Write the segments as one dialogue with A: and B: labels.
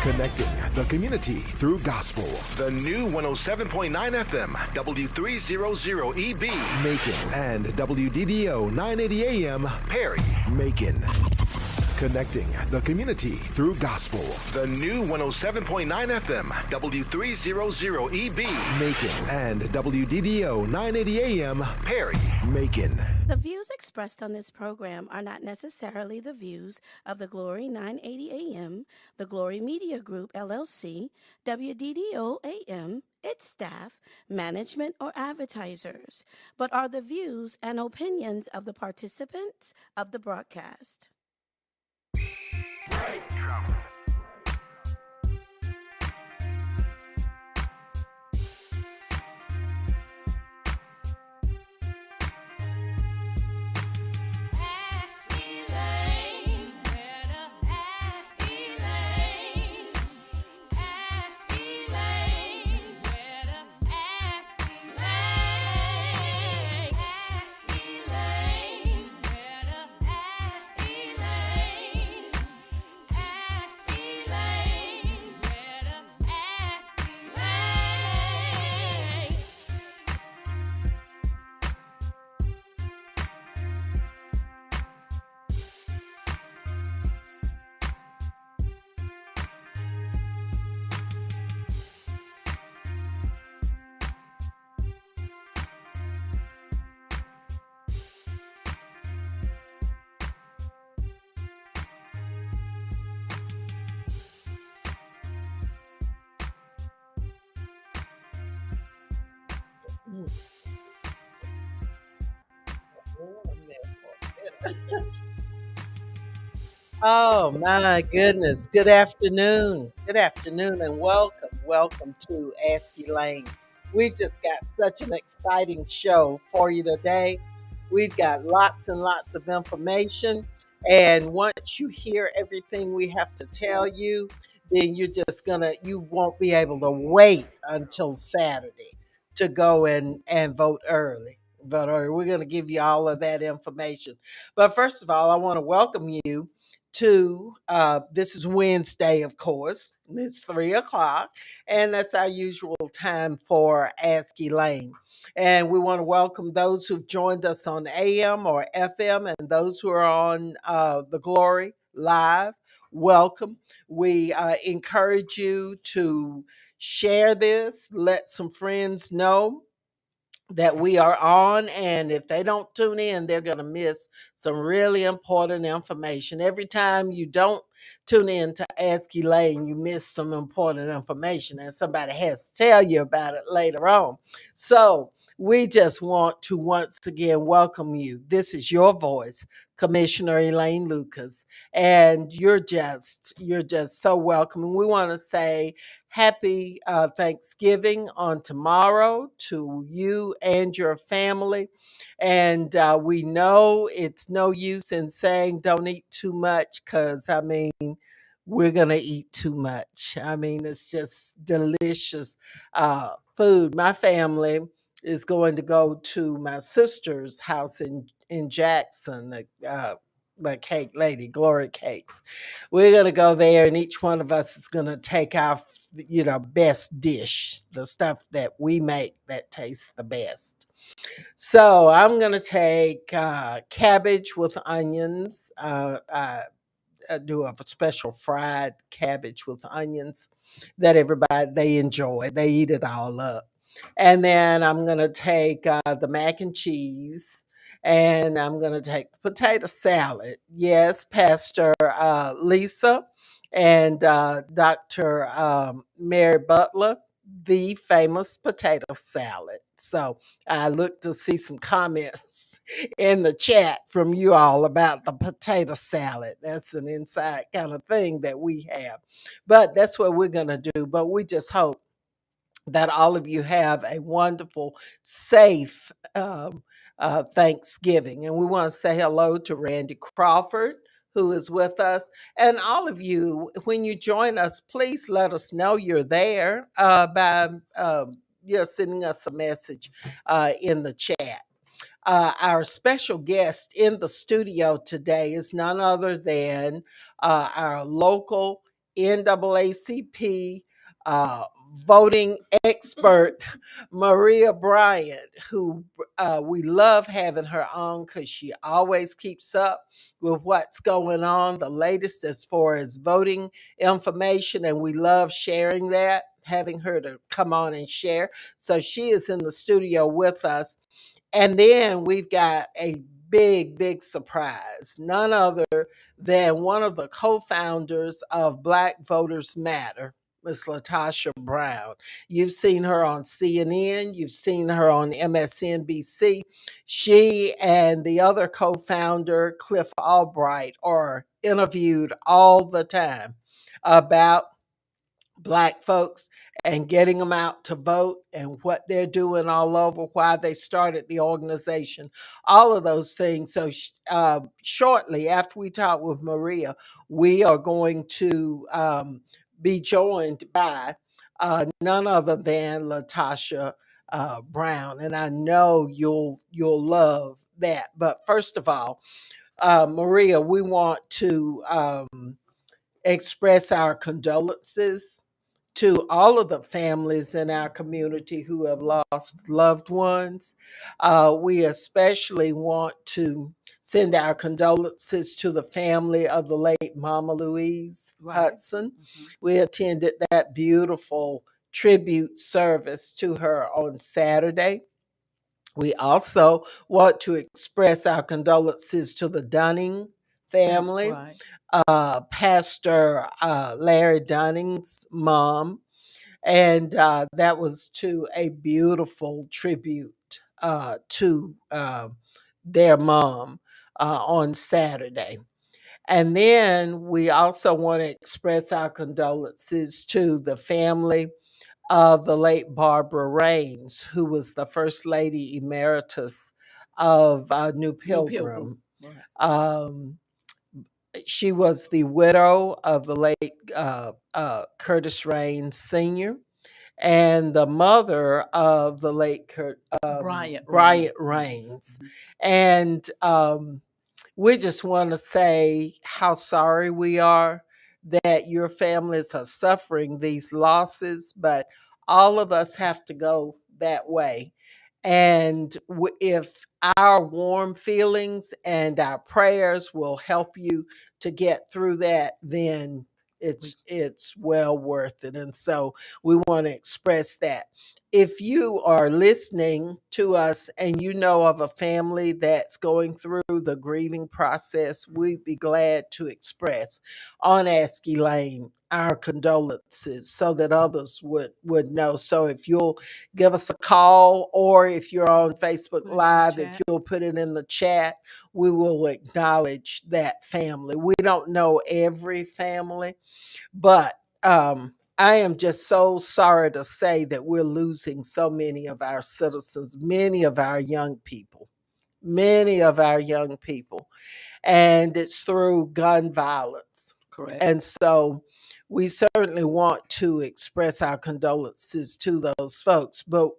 A: Connecting the community through gospel.
B: The new 107.9 FM, W300EB.
A: Macon and WDDO 980 AM.
B: Perry.
A: Macon. Connecting the community through gospel.
B: The new 107.9 FM, W300EB.
A: Macon and WDDO 980 AM.
B: Perry.
A: Macon.
C: The views expressed on this program are not necessarily the views of the Glory 980 AM, the Glory Media Group, LLC, WDDO AM, its staff, management, or advertisers, but are the views and opinions of the participants of the broadcast.
D: Oh my goodness. Good afternoon. Good afternoon and welcome. Welcome to Ask Elaine. We've just got such an exciting show for you today. We've got lots and lots of information. And once you hear everything we have to tell you, then you won't be able to wait until Saturday to go and vote early. We're going to give you all of that information. But first of all, I want to welcome you to this is Wednesday, of course. It's 3 o'clock, and that's our usual time for Ask Elaine. And we want to welcome those who've joined us on AM or FM and those who are on the Glory Live. Welcome. We encourage you to share this, let some friends know that we are on, and if they don't tune in, they're going to miss some really important information. Every time you don't tune in to Ask Elaine, you miss some important information, and somebody has to tell you about it later on. So we just want to once again welcome you. This is your voice, Commissioner Elaine Lucas, and you're just so welcome. And we want to say happy Thanksgiving on tomorrow to you and your family. And we know it's no use in saying don't eat too much because, I mean, we're going to eat too much. I mean, it's just delicious food. My family is going to go to my sister's house in Jackson, the cake lady, Glory Cakes. We're going to go there, and each one of us is going to take our best dish, the stuff that we make that tastes the best. So I'm going to take cabbage with onions. Do a special fried cabbage with onions that everybody they enjoy. They eat it all up. And then I'm going to take the mac and cheese, and I'm going to take the potato salad. Yes, Pastor Lisa and Dr. Mary Butler, the famous potato salad. So I look to see some comments in the chat from you all about the potato salad. That's an inside kind of thing that we have. But that's what we're going to do. But we just hope that all of you have a wonderful, safe Thanksgiving. And we want to say hello to Randy Crawford, who is with us. And all of you, when you join us, please let us know you're there by sending us a message in the chat. Our special guest in the studio today is none other than our local NAACP uh, voting expert Maria Bryant, who we love having her on because she always keeps up with what's going on, the latest as far as voting information, and we love sharing that, having her to come on and share. So she is in the studio with us. And then we've got a big surprise. None other than one of the co founders of Black Voters Matter, Miss Latasha Brown. You've seen her on CNN, you've seen her on MSNBC. She and the other co founder, Cliff Albright, are interviewed all the time about Black folks and getting them out to vote and what they're doing all over, why they started the organization, all of those things. So, shortly after we talk with Maria, we are going to be joined by none other than Latasha Brown, and I know you'll love that. But first of all, Maria, we want to express our condolences to all of the families in our community who have lost loved ones. We especially want to send our condolences to the family of the late Mama Louise Hudson. We attended that beautiful tribute service to her on Saturday. We also want to express our condolences to the Dunning family. Pastor Larry Dunning's mom, and that was to a beautiful tribute to their mom on Saturday. And then we also want to express our condolences to the family of the late Barbara Raines, who was the First Lady Emeritus of New Pilgrim. Um, she was the widow of the late Curtis Raines Sr. and the mother of the late Bryant Raines. And we just want to say how sorry we are that your families are suffering these losses, but all of us have to go that way. And if our warm feelings and our prayers will help you to get through that, then it's well worth it. And so we want to express that. If you are listening to us and you know of a family that's going through the grieving process, we'd be glad to express on Ask Elaine our condolences so that others would know. So if you'll give us a call, or if you're on Facebook Live, if you'll put it in the chat, we will acknowledge that family. We don't know every family, but I am just so sorry to say that we're losing so many of our citizens, many of our young people, many of our young people, and it's through gun violence. And so we certainly want to express our condolences to those folks, but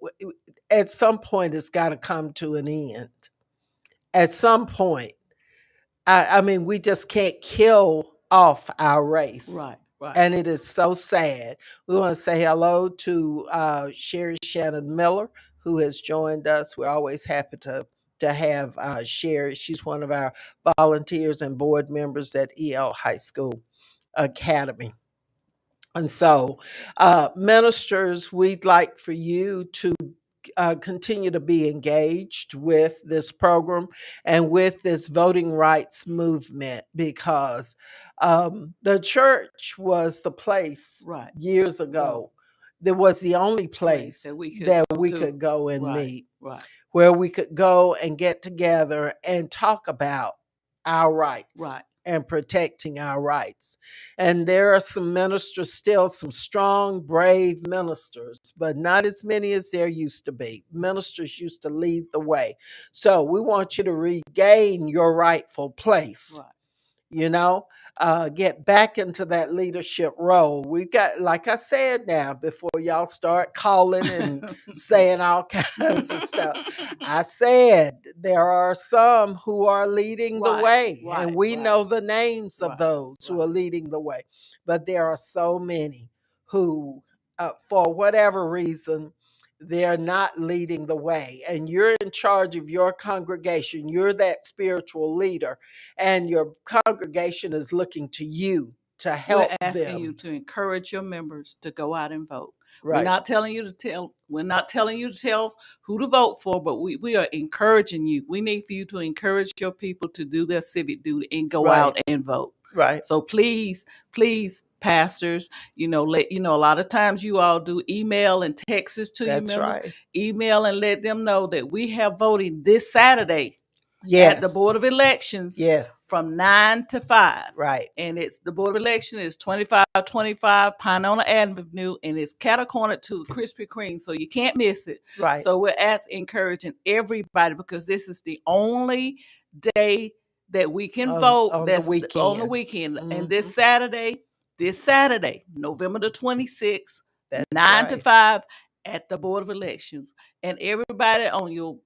D: at some point it's got to come to an end. At some point, I mean, we just can't kill off our race. And it is so sad. We want to say hello to Sherry Shannon Miller, who has joined us. We're always happy to have Sherry. She's one of our volunteers and board members at EL High School Academy. And so, ministers, we'd like for you to continue to be engaged with this program and with this voting rights movement, because the church was the place years ago that was the only place that we could go and meet, where we could go and get together and talk about our rights and protecting our rights. And there are some ministers, still some strong, brave ministers, but not as many as there used to be. Ministers used to lead the way. So we want you to regain your rightful place. You know, get back into that leadership role. We got, like I said now, before y'all start calling and saying all kinds of stuff, I said there are some who are leading the
E: Right,
D: way, and
E: right,
D: we
E: right,
D: know the names of
E: right,
D: those who are
E: right.
D: leading the way. But there are so many who, for whatever reason, they're not leading the way. And you're in charge of your congregation. You're that spiritual leader, and your congregation is looking to you to
E: We're
D: help
E: asking you
D: them.
E: to encourage your members to go out and vote.
D: Right,
E: We're not telling you to tell who to vote for, but we are encouraging you. We need for you to encourage your people to do their civic duty and go
D: right,
E: out and vote.
D: right.
E: So please, please, pastors, a lot of times you all do email and texts to your
D: That's
E: members.
D: right.
E: Email and let them know that we have voting this Saturday at the
D: Yes,
E: Board of Elections
D: yes,
E: from 9 to 5.
D: right,
E: And it's the Board of Election is 2525 Pinona Avenue, and it's catty-cornered to the Krispy Kreme, so you can't miss it.
D: right.
E: So we're encouraging everybody, because this is the only day that we can vote.
D: On the
E: That's on the
D: weekend.
E: weekend. And
D: Hmm.
E: this Saturday, November the 26th,
D: That's
E: 9 to
D: right.
E: 5 at the Board of Elections. And everybody on your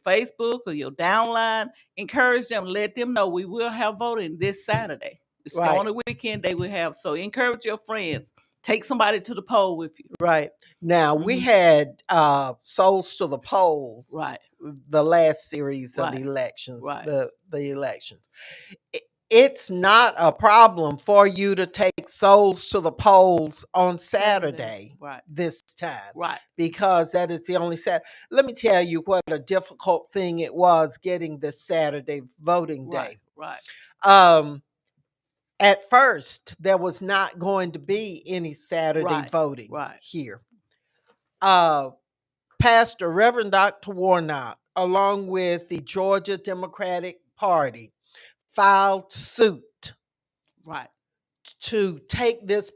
E: Facebook or your downline, encourage them, let them know we will have voting this Saturday. It's the
D: Right,
E: only weekend they will have. So encourage your friends. Take somebody to the poll with you.
D: right. Now we
E: Mhm.
D: had souls to the polls
E: Right,
D: the last series of
E: right,
D: elections,
E: right.
D: the elections. It's not a problem for you to take souls to the polls on Saturday
E: Right,
D: this time,
E: right,
D: because that is the only Saturday. Let me tell you what a difficult thing it was getting this Saturday voting
E: right,
D: day.
E: right,
D: Um, at first, there was not going to be any Saturday
E: right,
D: voting
E: right.
D: here. Uh, Pastor Reverend Dr. Warnock, along with the Georgia Democratic Party, filed suit
E: Right.
D: to take this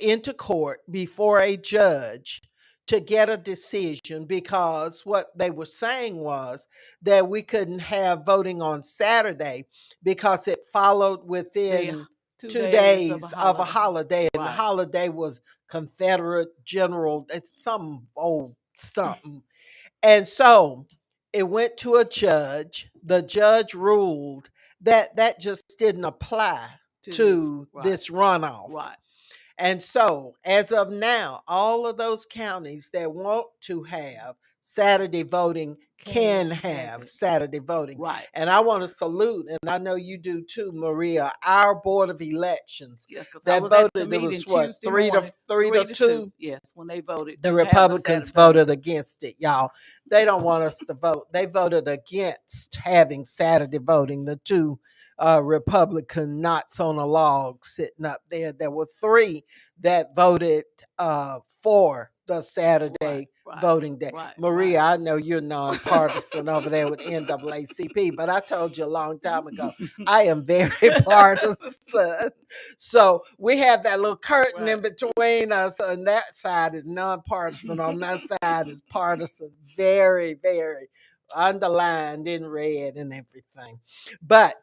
D: into court before a judge to get a decision, because what they were saying was that we couldn't have voting on Saturday because it followed
E: They
D: within
E: 2 days of a
D: of a
E: holiday.
D: holiday, and the
E: Right.
D: holiday was Confederate General, it's some old something. And so it went to a judge. The judge ruled that that just didn't apply
E: To this.
D: to
E: Right.
D: this runoff.
E: Right.
D: And so, as of now, all of those counties that want to have Saturday voting can have
E: it.
D: Saturday voting.
E: Right.
D: And I want to salute, and I know you do too, Maria, our Board of Elections
E: Yeah, because I
D: that
E: was at the
D: voted. It
E: meeting
D: was what,
E: Tuesday morning,
D: three to
E: 3 to 2.
D: two.
E: Yes, when they voted
D: The
E: to have the
D: Republicans
E: Saturday voting.
D: voted against it, y'all. They don't want us to vote. They voted against having Saturday voting. The two Republican knots on a log sitting up there. There were three that voted for the Saturday
E: Right.
D: voting day.
E: Right.
D: Maria, I know you're nonpartisan over there with NAACP, but I told you a long time ago, I am very partisan. So we have that little curtain in
E: Right.
D: between us. On that side is nonpartisan. On that side is partisan. Very, very underlined in red and everything. But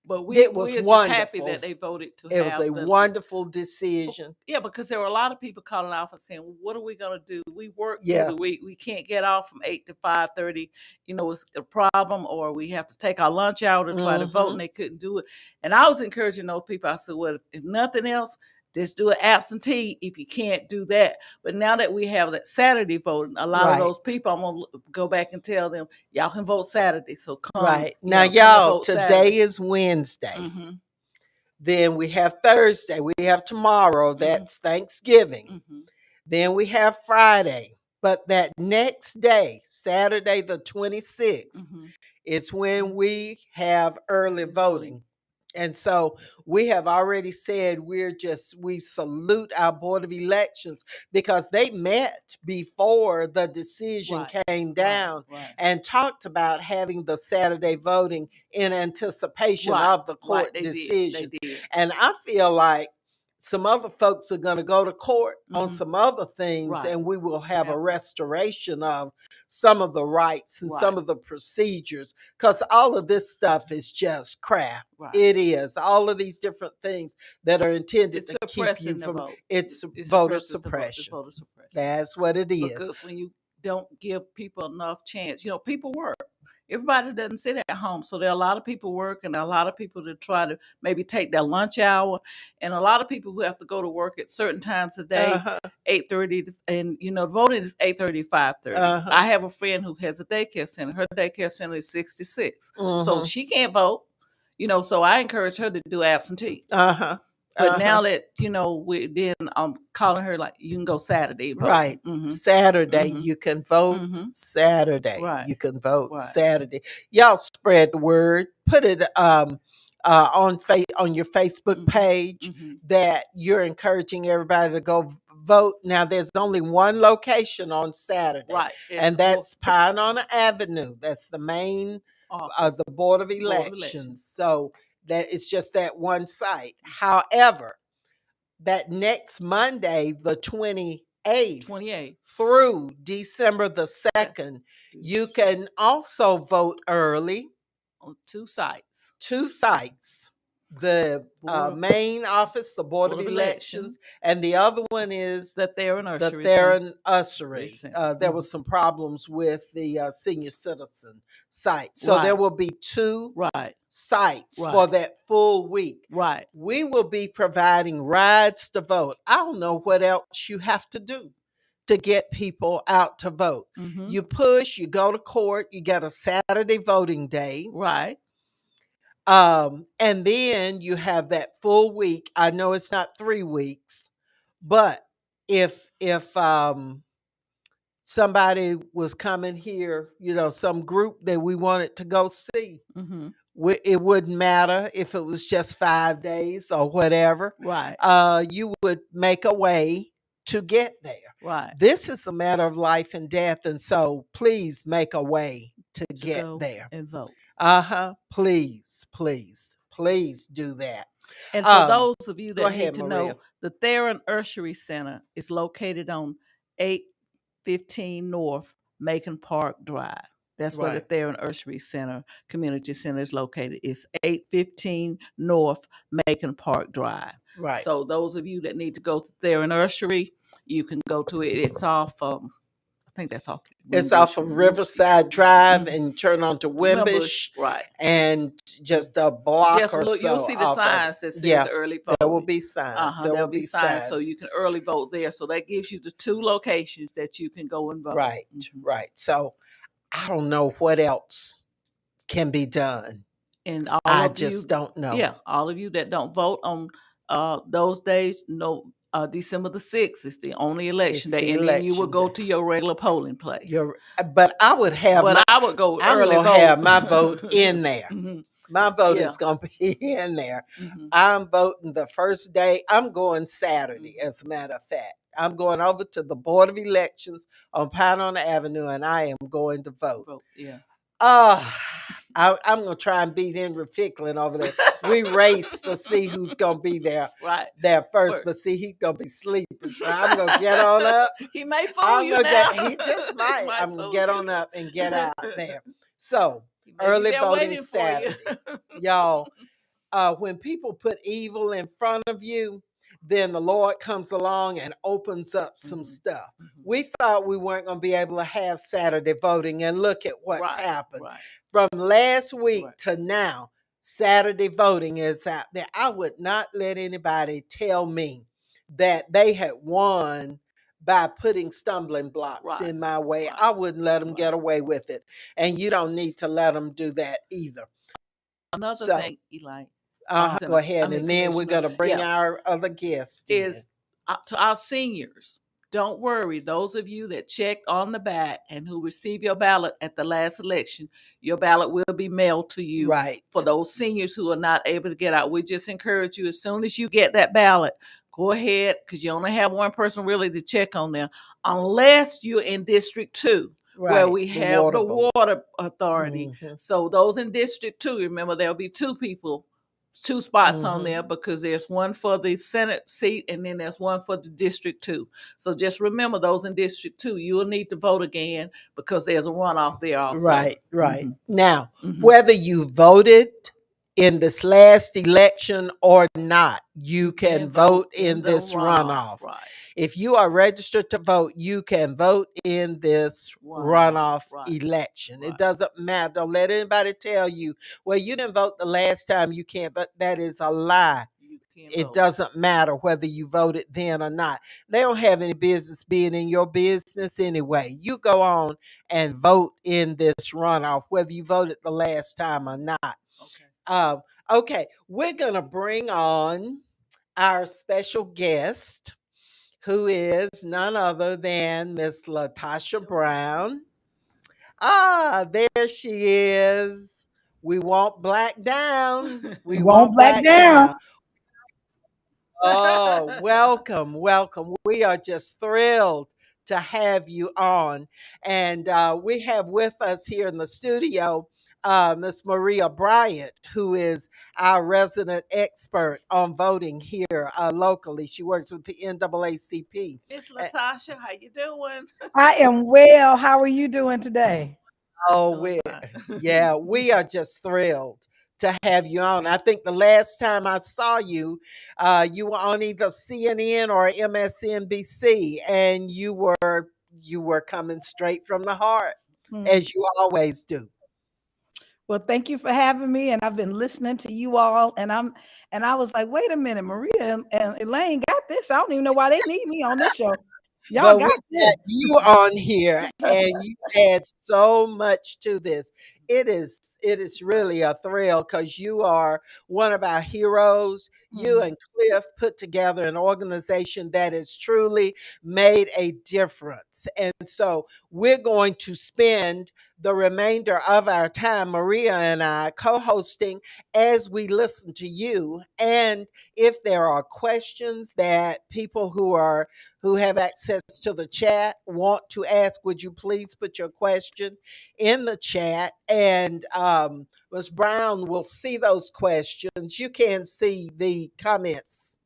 E: But
D: it was
E: we are just happy
D: wonderful.
E: that they voted to
D: It was
E: have
D: a
E: the.
D: wonderful decision.
E: Yeah, because there were a lot of people calling off and saying, well, "What are we going to do? We work through
D: Yeah.
E: the week. We can't get off from 8 to 5:30. It's a problem, or we have to take our lunch hour to try to vote, and
D: Mm-hmm.
E: they couldn't do it." And I was encouraging those people. I said, "Well, if nothing else, just do an absentee if you can't do that." But now that we have that Saturday voting, a lot of
D: Right.
E: those people, I'm gonna go back and tell them, y'all can vote Saturday. So come,
D: Right. Now,
E: come and
D: y'all,
E: vote
D: today
E: Saturday.
D: is Wednesday.
E: Mm-hmm.
D: Then we have Thursday. We have tomorrow. That's Thanksgiving.
E: Mm-hmm.
D: Then we have Friday. But that next day, Saturday the 26th,
E: Mm-hmm.
D: is when we have early voting. And so we have already said we salute our Board of Elections, because they met before the decision came down and talked about having the Saturday voting in anticipation of the court decision.
E: They did.
D: And I feel like some other folks are going to go to court on some other things,
E: Right.
D: and we will have a
E: Have-
D: restoration of some of the rights and some
E: Right.
D: of the procedures, because all of this stuff is just crap.
E: Right.
D: It is all of these different things that are intended
E: It's
D: to keep you
E: suppressing the
D: from.
E: vote.
D: It's
E: It
D: voter
E: suppresses the vote. It's
D: suppression.
E: voter suppression.
D: That's what it is.
E: Because when you don't give people enough chance, people work. Everybody doesn't sit at home, so there are a lot of people working, a lot of people that try to maybe take their lunch hour, and a lot of people who have to go to work at certain times of day, 8:30, and voting is 8:30 to 5:30. I have a friend who has a daycare center. Her daycare center is 66, so she can't vote. So I encourage her to do absentee. But now that I'm calling her like you can go Saturday vote.
D: Right. Saturday you can vote. Saturday
E: Right.
D: you can vote.
E: Right.
D: Saturday. Y'all spread the word. Put it on your Facebook page that you're encouraging everybody to go vote. Now there's only one location on Saturday.
E: Right.
D: And that's Pine on Avenue. That's the main the Board of Elections. So that it's just that one site. However, that next Monday, the 28th through December the 2nd, you can also vote early
E: on two sites.
D: The main office, the Board of Elections, and the other one is
E: the Theron Ushery.
D: There was some problems with the senior citizen site. So there will be two sites for that full week.
E: Right.
D: We will be providing rides to vote. I don't know what else you have to do to get people out to vote. You push, you go to court, you get a Saturday voting day.
E: Right.
D: And then you have that full week. I know it's not 3 weeks, but if somebody was coming here, some group that we wanted to go see, it wouldn't matter if it was just 5 days or whatever.
E: Right.
D: You would make a way to get there.
E: Right.
D: This is a matter of life and death, and so please make a way to get there
E: and vote.
D: Please do that.
E: And for those of you that need to
D: Maria.
E: know, the Theron Ushery Center is located on 815 North Macon Park Drive. That's where the Theron Ushery Center, Community Center is located. It's 815 North Macon Park Drive.
D: Right.
E: So those of you that need to go to Theron Ushery, you can go to it. It's off I think that's off.
D: It's off of Riverside Drive and turn onto Wimbish.
E: Right.
D: And just a block
E: just
D: or
E: look,
D: so.
E: You'll see the signs that says early voting.
D: There will be signs.
E: There will be signs so you can early vote there. So that gives you the two locations that you can go and vote.
D: Right. Right. So I don't know what else can be done.
E: And
D: I just don't know.
E: Yeah. All of you that don't vote on those days, December the 6th is the only election day, and then you will go to your regular polling place.
D: But I would have.
E: I would go
D: I'm
E: early.
D: Gonna have my vote in there. My vote is going to be in there. I'm voting the first day. I'm going Saturday, as a matter of fact. I'm going over to the Board of Elections on Pine on Avenue, and I am going to vote.
E: Yeah.
D: I'm going to try and beat Henry Ficklin over there. We race to see who's going to be there first. But see, he's going to be sleeping. So I'm going to get on up.
E: He may fool you now.
D: He just might. I'm going to get on up and get out there. So, early voting Saturday. Y'all, when people put evil in front of you, then the Lord comes along and opens up some stuff. We thought we weren't going to be able to have Saturday voting, and look at what's happened. From last week to now, Saturday voting is out there. I would not let anybody tell me that they had won by putting stumbling blocks in my way. I wouldn't let them get away with it. And you don't need to let them do that either.
E: Another thing, Elaine.
D: Go ahead, and then we're going to bring our other guests
E: is to our seniors. Don't worry. Those of you that checked on the back and who received your ballot at the last election, your ballot will be mailed to you.
D: Right.
E: For those seniors who are not able to get out, we just encourage you, as soon as you get that ballot, go ahead, because you only have one person really to check on there, unless you're in District 2. Where we have the water authority. So those in District 2, remember, there'll be two people two spots on there
D: Mhm.
E: because there's one for the Senate seat and then there's one for the District 2. So just remember those in District 2. You will need to vote again because there's a runoff there also.
D: Right, right.
E: Hmm.
D: Now,
E: Hmm.
D: whether you voted in this last election or not, you can
E: Can vote
D: vote
E: in
D: in
E: the
D: this
E: runoff,
D: runoff.
E: right?
D: If you are registered to vote, you can vote in this
E: Runoff,
D: runoff
E: right,
D: election. It
E: right.
D: doesn't matter. Don't let anybody tell you, well, you didn't vote the last time, you can't vote. That is a lie.
E: You can
D: It
E: vote.
D: doesn't matter whether you voted then or not. They don't have any business being in your business anyway. You go on and vote in this runoff, whether you voted the last time or not.
E: Okay.
D: Um, okay, we're going to bring on our special guest, who is none other than Miss Latasha Brown. Ah, there she is. We won't black down. We
F: Won't
D: won't
F: back
D: black
F: down.
D: down. Oh, welcome, welcome. We are just thrilled to have you on. And we have with us here in the studio Miss Maria Bryant, who is our resident expert on voting here locally. She works with the NAACP.
E: Miss
D: Uh,
E: Latasha, how you doing?
F: I am well. How are you doing today?
D: Oh,
E: Doing
D: we
E: fine.
D: yeah, we are just thrilled to have you on. I think the last time I saw you, you were on either CNN or MSNBC, and you were coming straight from the heart,
F: Hmm.
D: as you always do.
F: Well, thank you for having me. And I've been listening to you all, and I was like, wait a minute, Maria and Elaine got this. I don't even know why they need me on this show. Y'all
D: But we
F: got
D: got
F: this.
D: you on here, and you add so much to this. It is
E: Right.
D: really a thrill because you are one of our heroes. You
F: Hmm.
D: and Cliff put together an organization that has truly made a difference. And so we're going to spend the remainder of our time, Maria and I, co-hosting as we listen to you. And if there are questions that people who have access to the chat want to ask, would you please put your question in the chat? And Ms. Brown will see those questions. You can see the comments.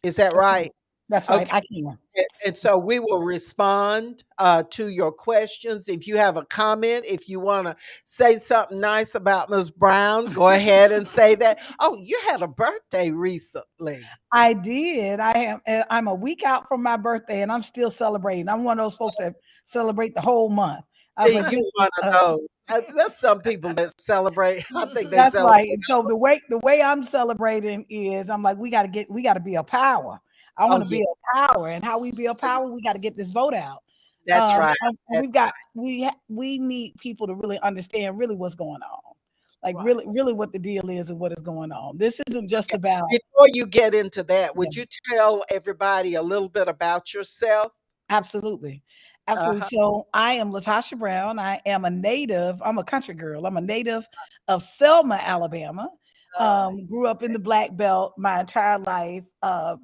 D: Is that
F: Okay,
D: right?
F: that's right.
D: Okay.
F: I can.
D: And so we will respond to your questions. If you have a comment, if you want to say something nice about Ms. Brown, go ahead and say that. Oh, you had a birthday recently.
F: I did. I'm a week out from my birthday, and I'm still celebrating. I'm one of those folks that celebrate the whole month. I was
D: See,
F: like,
D: you
F: this
D: one
F: is
D: of those. That's some people that celebrate. I think they
F: That's
D: celebrate.
F: right. And so the way I'm celebrating is I'm like, we gotta be a power. I want
D: Oh
F: to
D: yeah,
F: be a power. And how we be a power, we got to get this vote out.
D: that's right.
F: And
D: That's
F: we need people to really understand really what's going on. Like
E: Right.
F: really what the deal is and what is going on. This isn't just
D: okay.
F: about
D: Before you get into that,
F: yeah.
D: would you tell everybody a little bit about yourself?
F: Absolutely.
D: Uh
F: Absolutely.
D: huh.
F: So I am Latasha Brown. I'm a country girl. I'm a native of Selma, Alabama. Grew up in the Black Belt my entire life,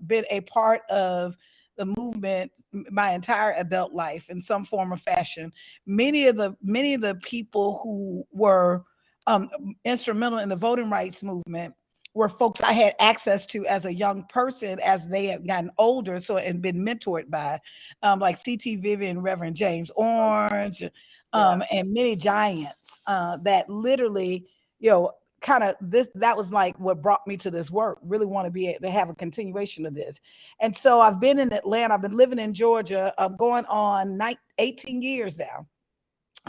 F: been a part of the movement my entire adult life in some form or fashion. Many of the people who were um, instrumental in the voting rights movement were folks I had access to as a young person as they had gotten older, so and been mentored by like C.T. Vivian, Reverend James Orange,
D: Yeah.
F: and many giants that literally, you know, kind of this that was like what brought me to this work. Really want to be to have a continuation of this, and so I've been in Atlanta. I've been living in Georgia. I'm going on 18 years now.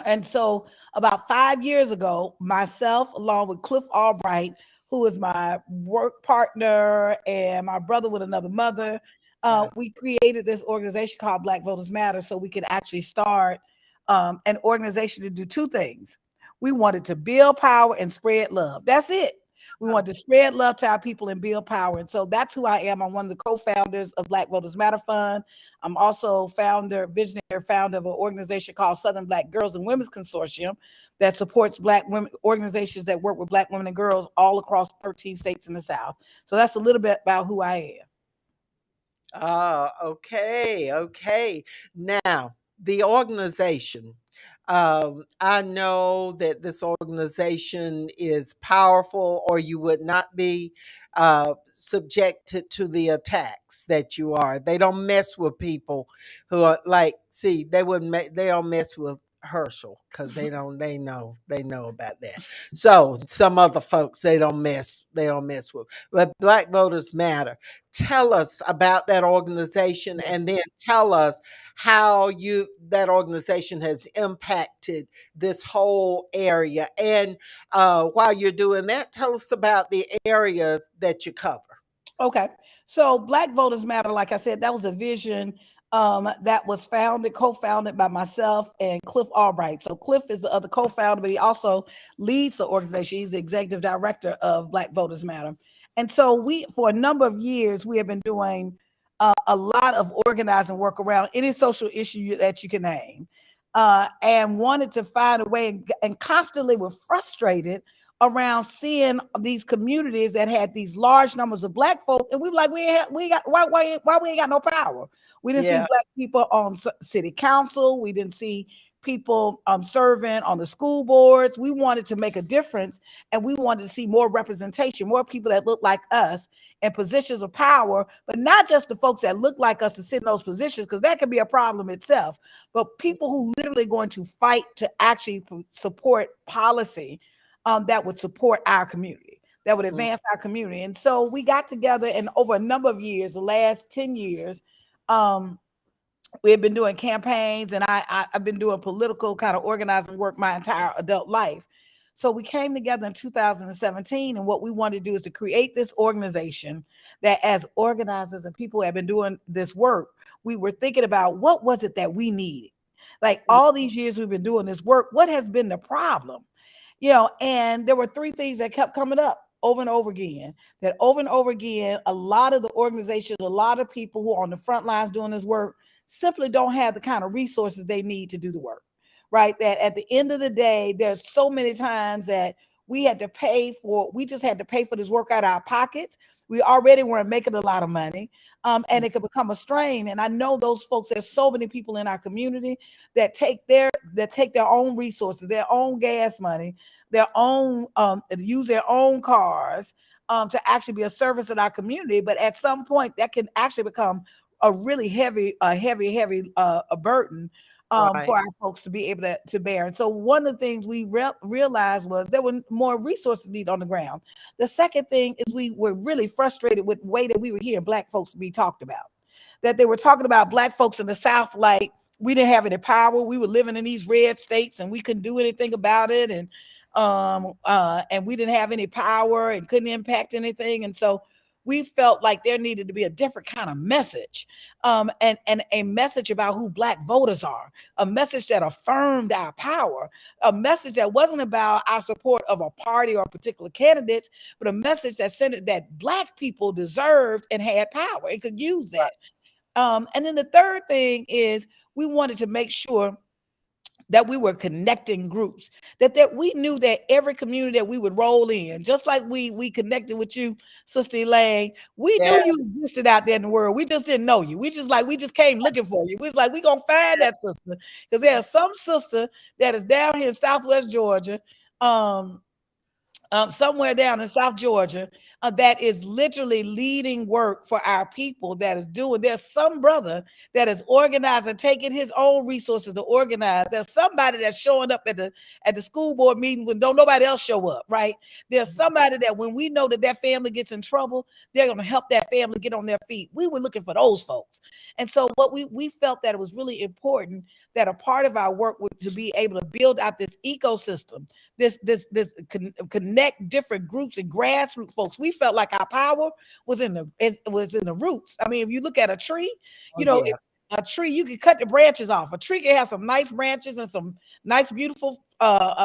F: And so, about 5 years ago, myself, along with Cliff Albright, who is my work partner and my brother with another mother,
D: Yeah.
F: we created this organization called Black Voters Matter so we could actually start an organization to do two things. We wanted to build power and spread love. That's it. We
D: Oh,
F: wanted to spread love to our people and build power. And so that's who I am. I'm one of the co founders of Black Voters Matter Fund. I'm also visionary founder of an organization called Southern Black Girls and Women's Consortium that supports Black women organizations that work with Black women and girls all across 13 states in the South. So that's a little bit about who I am.
D: okay. Okay. Now, the organization. I know that this organization is powerful, or you would not be subjected to the attacks that you are. They don't mess with people who are like, see, they wouldn't make, they don't mess with Herschel because they know about that. So some other folks they don't mess with. But Black Voters Matter. Tell us about that organization,
F: Yeah.
D: and then tell us how you that organization has impacted this whole area. And while you're doing that, tell us about the area that you cover.
F: Okay. So Black Voters Matter, like I said, that was a vision that was co-founded by myself and Cliff Albright. So Cliff is the other co-founder, but he also leads the organization. He's the executive director of Black Voters Matter. And so for a number of years, we have been doing a lot of organizing work around any social issue that you can name, and wanted to find a way, and constantly were frustrated around seeing these communities that had these large numbers of black folk, and we were like, we got why we ain't got no power. We didn't see
D: Yeah.
F: black people on city council. We didn't see people serving on the school boards. We wanted to make a difference, and we wanted to see more representation, more people that look like us in positions of power, but not just the folks that look like us to sit in those positions, because that could be a problem itself, but people who literally going to fight to actually support policy that would support our community, that would
D: Mm.
F: advance our community. And so we got together, and over a number of years, the last 10 years, um, we have been doing campaigns, and I've been doing political kind of organizing work my entire adult life. So we came together in 2017, and what we wanted to do is to create this organization that, as organizers and people who have been doing this work, we were thinking about what was it that we needed. Like all these years we've been doing this work, what has been the problem? And there were three things that kept coming up over and over again. That over and over again, a lot of the organizations, a lot of people who are on the front lines doing this work simply don't have the kind of resources they need to do the work. Right. That at the end of the day, there's so many times that we just had to pay for this work out of our pockets. We already weren't making a lot of money. And it could become a strain. And I know those folks, there's so many people in our community that take their own resources, their own gas money, their own use their own cars to actually be a service in our community. But at some point, that can actually become a really heavy a burden for
D: Right.
F: our folks to be able to bear. And so one of the things we realized was there were more resources needed on the ground. The second thing is we were really frustrated with the way that we were hearing black folks be talked about. That they were talking about black folks in the South like we didn't have any power. We were living in these red states and we couldn't do anything about it. And we didn't have any power and couldn't impact anything. And so we felt like there needed to be a different kind of message, and a message about who black voters are, a message that affirmed our power, a message that wasn't about our support of a party or particular candidates, but a message that centered that black people deserved and had power and could use that. And then the third thing is we wanted to make sure that we were connecting groups, that we knew that every community that we would roll in, just like we connected with you, Sister Elaine, we knew
D: Yeah.
F: you existed out there in the world. We just didn't know you. We just came looking for you. We was like, we gonna find that sister. Because there's some sister that is down here in Southwest Georgia. Um, somewhere down in South Georgia, that is literally leading work for our people. That is doing. There's some brother that is organizing, taking his own resources to organize. There's somebody that's showing up at the school board meeting when don't nobody else show up. Right? There's somebody that when we know that that family gets in trouble, they're going to help that family get on their feet. We were looking for those folks, and so what we felt that it was really important that a part of our work was to be able to build out this ecosystem, this connect different groups and grassroots folks. We felt like our power was in the roots. I mean, if you look at a tree,
D: Oh
F: if
D: yeah.
F: a tree, you can cut the branches off. A tree can have some nice branches and some nice, beautiful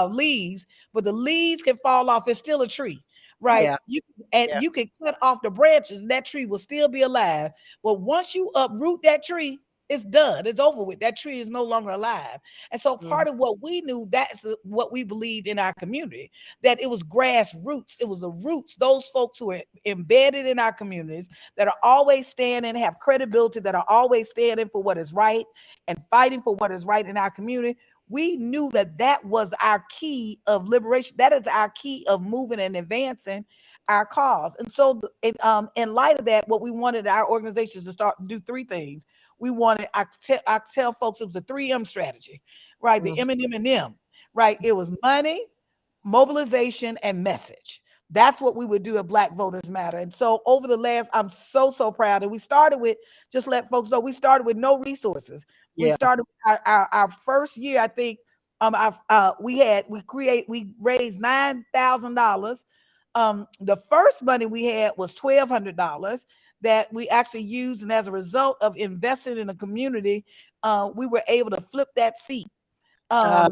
F: leaves, but the leaves can fall off. It's still a tree, right?
D: Yeah.
F: And
D: Yeah.
F: you can cut off the branches, and that tree will still be alive. But once you uproot that tree, it's done. It's over with. That tree is no longer alive. And so
D: Mhm.
F: part of what we knew, that's what we believed in our community, that it was grassroots. It was the roots, those folks who are embedded in our communities that are always standing, have credibility, that are always standing for what is right and fighting for what is right in our community. we knew that that was our key of liberation. That is our key of moving and advancing our cause. And so, in light of that, what we wanted our organizations to start do three things. We wanted, I tell folks it was a 3M strategy, right? The
D: Mhm.
F: M&M, right? It was money, mobilization, and message. That's what we would do at Black Voters Matter. And so over the last, I'm so proud. And we started with, just let folks know, we started with no resources. We
D: Yeah.
F: started our first year, I think, we raised $9,000. The first money we had was $1,200 that we actually used, and as a result of investing in the community, we were able to flip that seat.
D: Uh,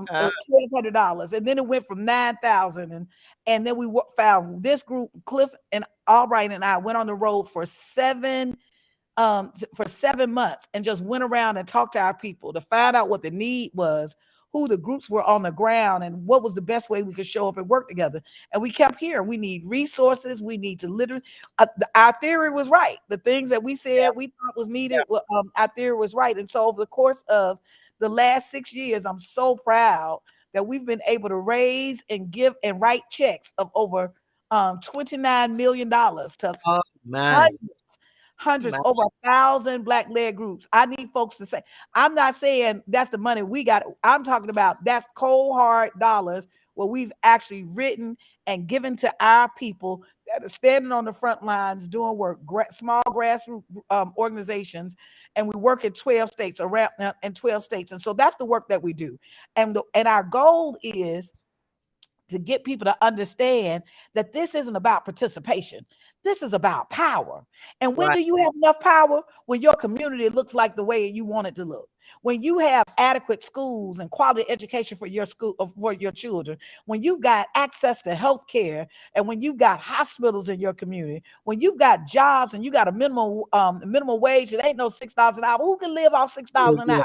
D: uh,
F: $1,200, and then it went from 9,000, and then we found this group. Cliff and Albright and I went on the road for 7 months and just went around and talked to our people to find out what the need was, who the groups were on the ground, and what was the best way we could show up and work together. And we kept hearing we need resources, we need to literally, our theory was right. The things that we
D: yeah.
F: said we thought was needed, our theory was right. And so over the course of the last 6 years, I'm so proud that we've been able to raise and give and write checks of over $29 million to
D: Oh my,
F: hundreds, hundreds,
D: my.
F: over 1,000 Black led groups. I need folks to say, I'm not saying that's the money we got. I'm talking about that's cold hard dollars where we've actually written and given to our people that are standing on the front lines doing work, small grassroots organizations, and we work in 12 states around in 12 states. And so that's the work that we do. And our goal is to get people to understand that this isn't about participation. This is about power. And when
D: Right.
F: do you have enough power? When your community looks like the way you want it to look. When you have adequate schools and quality education for your school, for your children, when you've got access to health care, and when you've got hospitals in your community, when you've got jobs and you got a minimum wage, it ain't no $6 an hour. Who can live off $6 an
D: Yeah.
F: hour?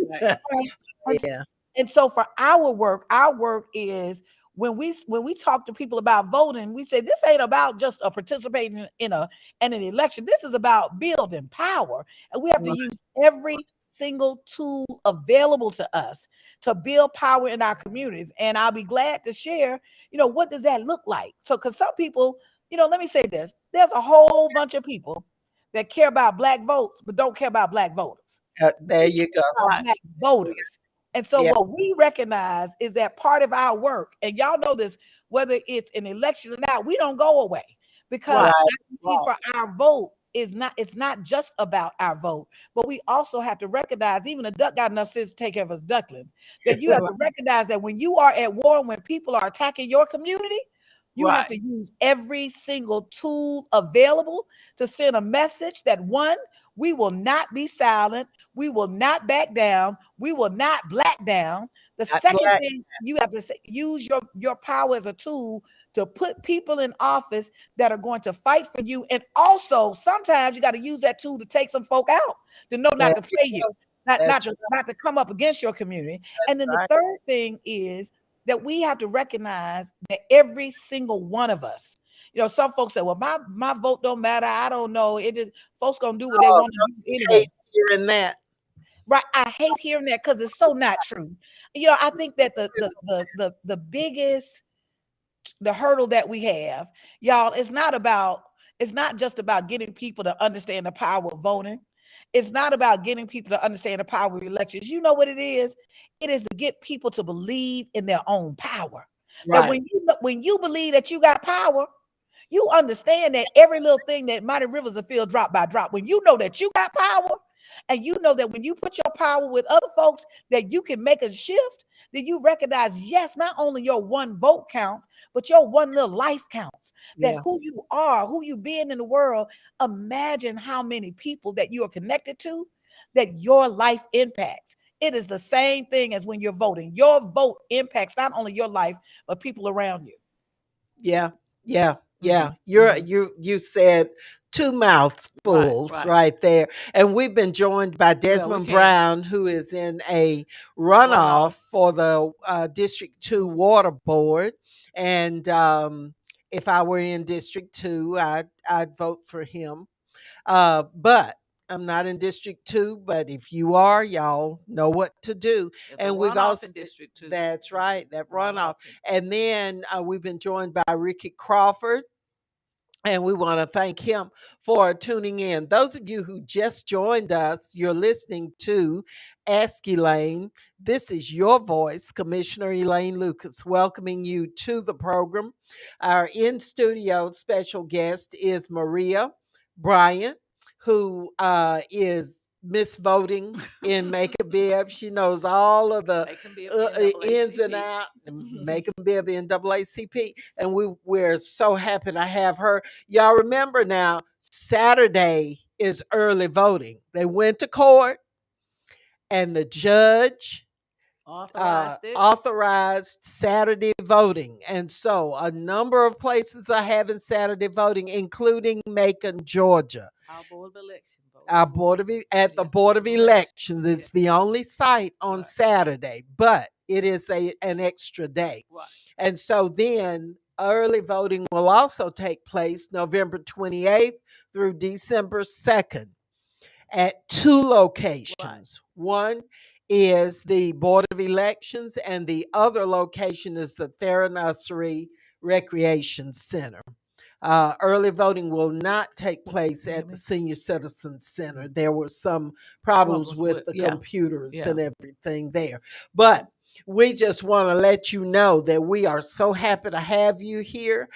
E: Right.
F: Right? And,
D: Yeah.
F: and so for our work is when we talk to people about voting, we say this ain't about just a participating in an election. This is about building power, and we have to use every single tool available to us to build power in our communities. And I'll be glad to share, what does that look like? So, because some people, let me say this: there's a whole bunch of people that care about Black votes, but don't care about Black voters.
D: There
F: We
D: you go.
F: care about
E: Right.
F: Black voters. And so
D: Yeah.
F: what we recognize is that part of our work, and y'all know this, whether it's an election or not, we don't go away, because
E: Right.
D: Right.
F: our need for our vote it's not just about our vote, but we also have to recognize, even a duck got enough sense to take care of his ducklings, that you have
E: Right.
F: to recognize that when you are at war and when people are attacking your community, you have
E: Right.
F: to use every single tool available to send a message that, one, we will not be silent. We will not back down. We will not black down. The
D: Not
F: second
D: black.
F: thing you have to say, use your power as a tool to put people in office that are going to fight for you. And also, sometimes you got to use that tool to take some folk out, to know
D: There
F: not to
D: you
F: play you,
D: go.
F: not not
D: That's
F: to not to come up against your community. And then the
D: right.
F: third thing is that we have to recognize that every single one of us, some folks say, well, my vote don't matter. I don't know. It just folks gonna do what they
D: Oh,
F: want to
D: don't
F: do
D: you
F: anyway.
D: hate hearing that?
F: Right. I hate hearing that because it's so not true. I think that the biggest the hurdle that we have, y'all, it's not just about getting people to understand the power of voting. It's not about getting people to understand the power of elections. You know what it is? It is to get people to believe in their own power. That
D: Right.
F: when you believe that you got power, you understand that every little thing that mighty rivers will fill drop by drop. When you know that you got power, and you know that when you put your power with other folks, that you can make a shift, then you recognize, yes, not only your one vote counts, but your one little life counts. That
D: Yeah.
F: who you are, who you being in the world, imagine how many people that you are connected to, that your life impacts. It is the same thing as when you're voting. Your vote impacts not only your life, but people around you.
D: Yeah. Yeah. Yeah.
F: Mhm,
D: You're
F: mhm.
D: you said two
E: Right.
D: mouthfuls
E: Right.
D: right there. And we've been joined by
E: Well, we
D: Desmond
E: can't
D: Brown, who is in a
E: run
D: runoff
E: off.
D: for the District 2 Water Board. And if I were in District 2, I'd vote for him. But I'm not in District 2, but if you are, y'all know what to do.
E: There's a
D: And we've
E: runoff
D: also,
E: in District 2.
D: that's right, that runoff.
E: Runoff.
D: And then we've been joined by Ricky Crawford, and we want to thank him for tuning in. Those of you who just joined us, you're listening to Ask Elaine. This is your voice, Commissioner Elaine Lucas, welcoming you to the program. Our in studio special guest is Maria Bryant, who is Miss Voting in Make a Bib. She knows all of the
E: They can be a
D: ins and
E: NAACP.
D: out. Make a Bib NAACP, and we're so happy to have her. Y'all remember now, Saturday is early voting. They went to court, and the judge
E: Authorized it.
D: authorized Saturday voting. And so a number of places are having Saturday voting, including Macon, Georgia.
E: Our Board of Election.
D: Our at the Board of Elections.
E: Yeah.
D: It's the only site on
E: Right.
D: Saturday, but it is an extra day.
E: Right.
D: And so then early voting will also take place November 28th through December 2nd at two locations.
E: Right.
D: One is the Board of Elections, and the other location is the Theranossery Recreation Center. Early voting will not take place at the Senior Citizens Center. There were some problems with the computers and everything there. But we just want to let you know that we are so happy to have you here.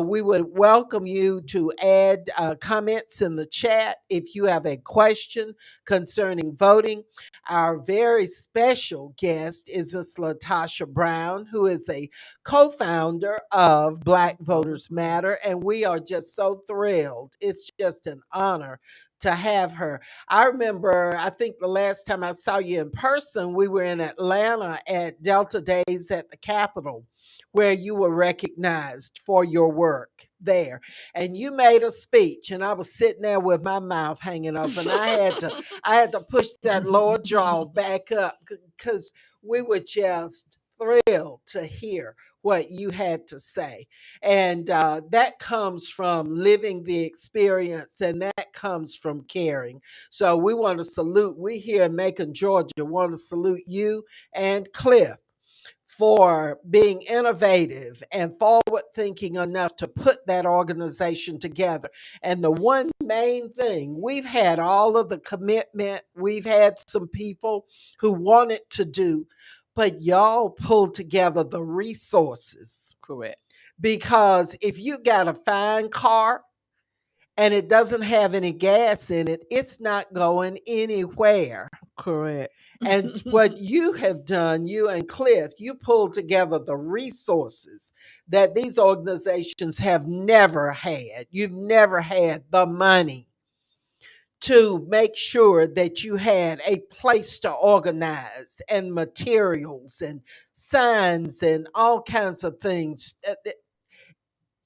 D: We would welcome you to add comments in the chat if you have a question concerning voting. Our very special guest is Ms. Latasha Brown, who is a co-founder of Black Voters Matter, and we are just so thrilled. It's just an honor to have her. I remember, I think the last time I saw you in person, we were in Atlanta at Delta Days at the Capitol, where you were recognized for your work there. And you made a speech, and I was sitting there with my mouth hanging up, and I had to push that lower jaw back up because we were just thrilled to hear what you had to say. And that comes from living the experience, and that comes from caring. So we want to salute, we here in Macon, Georgia, want to salute you and Cliff for being innovative and forward thinking enough to put that organization together. And the one main thing, we've had all of the commitment, we've had some people who wanted to do, but y'all pulled together the resources.
E: Correct.
D: Because if you got a fine car and it doesn't have any gas in it, it's not going anywhere.
E: Correct.
D: And what you have done, you and Cliff, you pulled together the resources that these organizations have never had. You've never had the money to make sure that you had a place to organize and materials and signs and all kinds of things.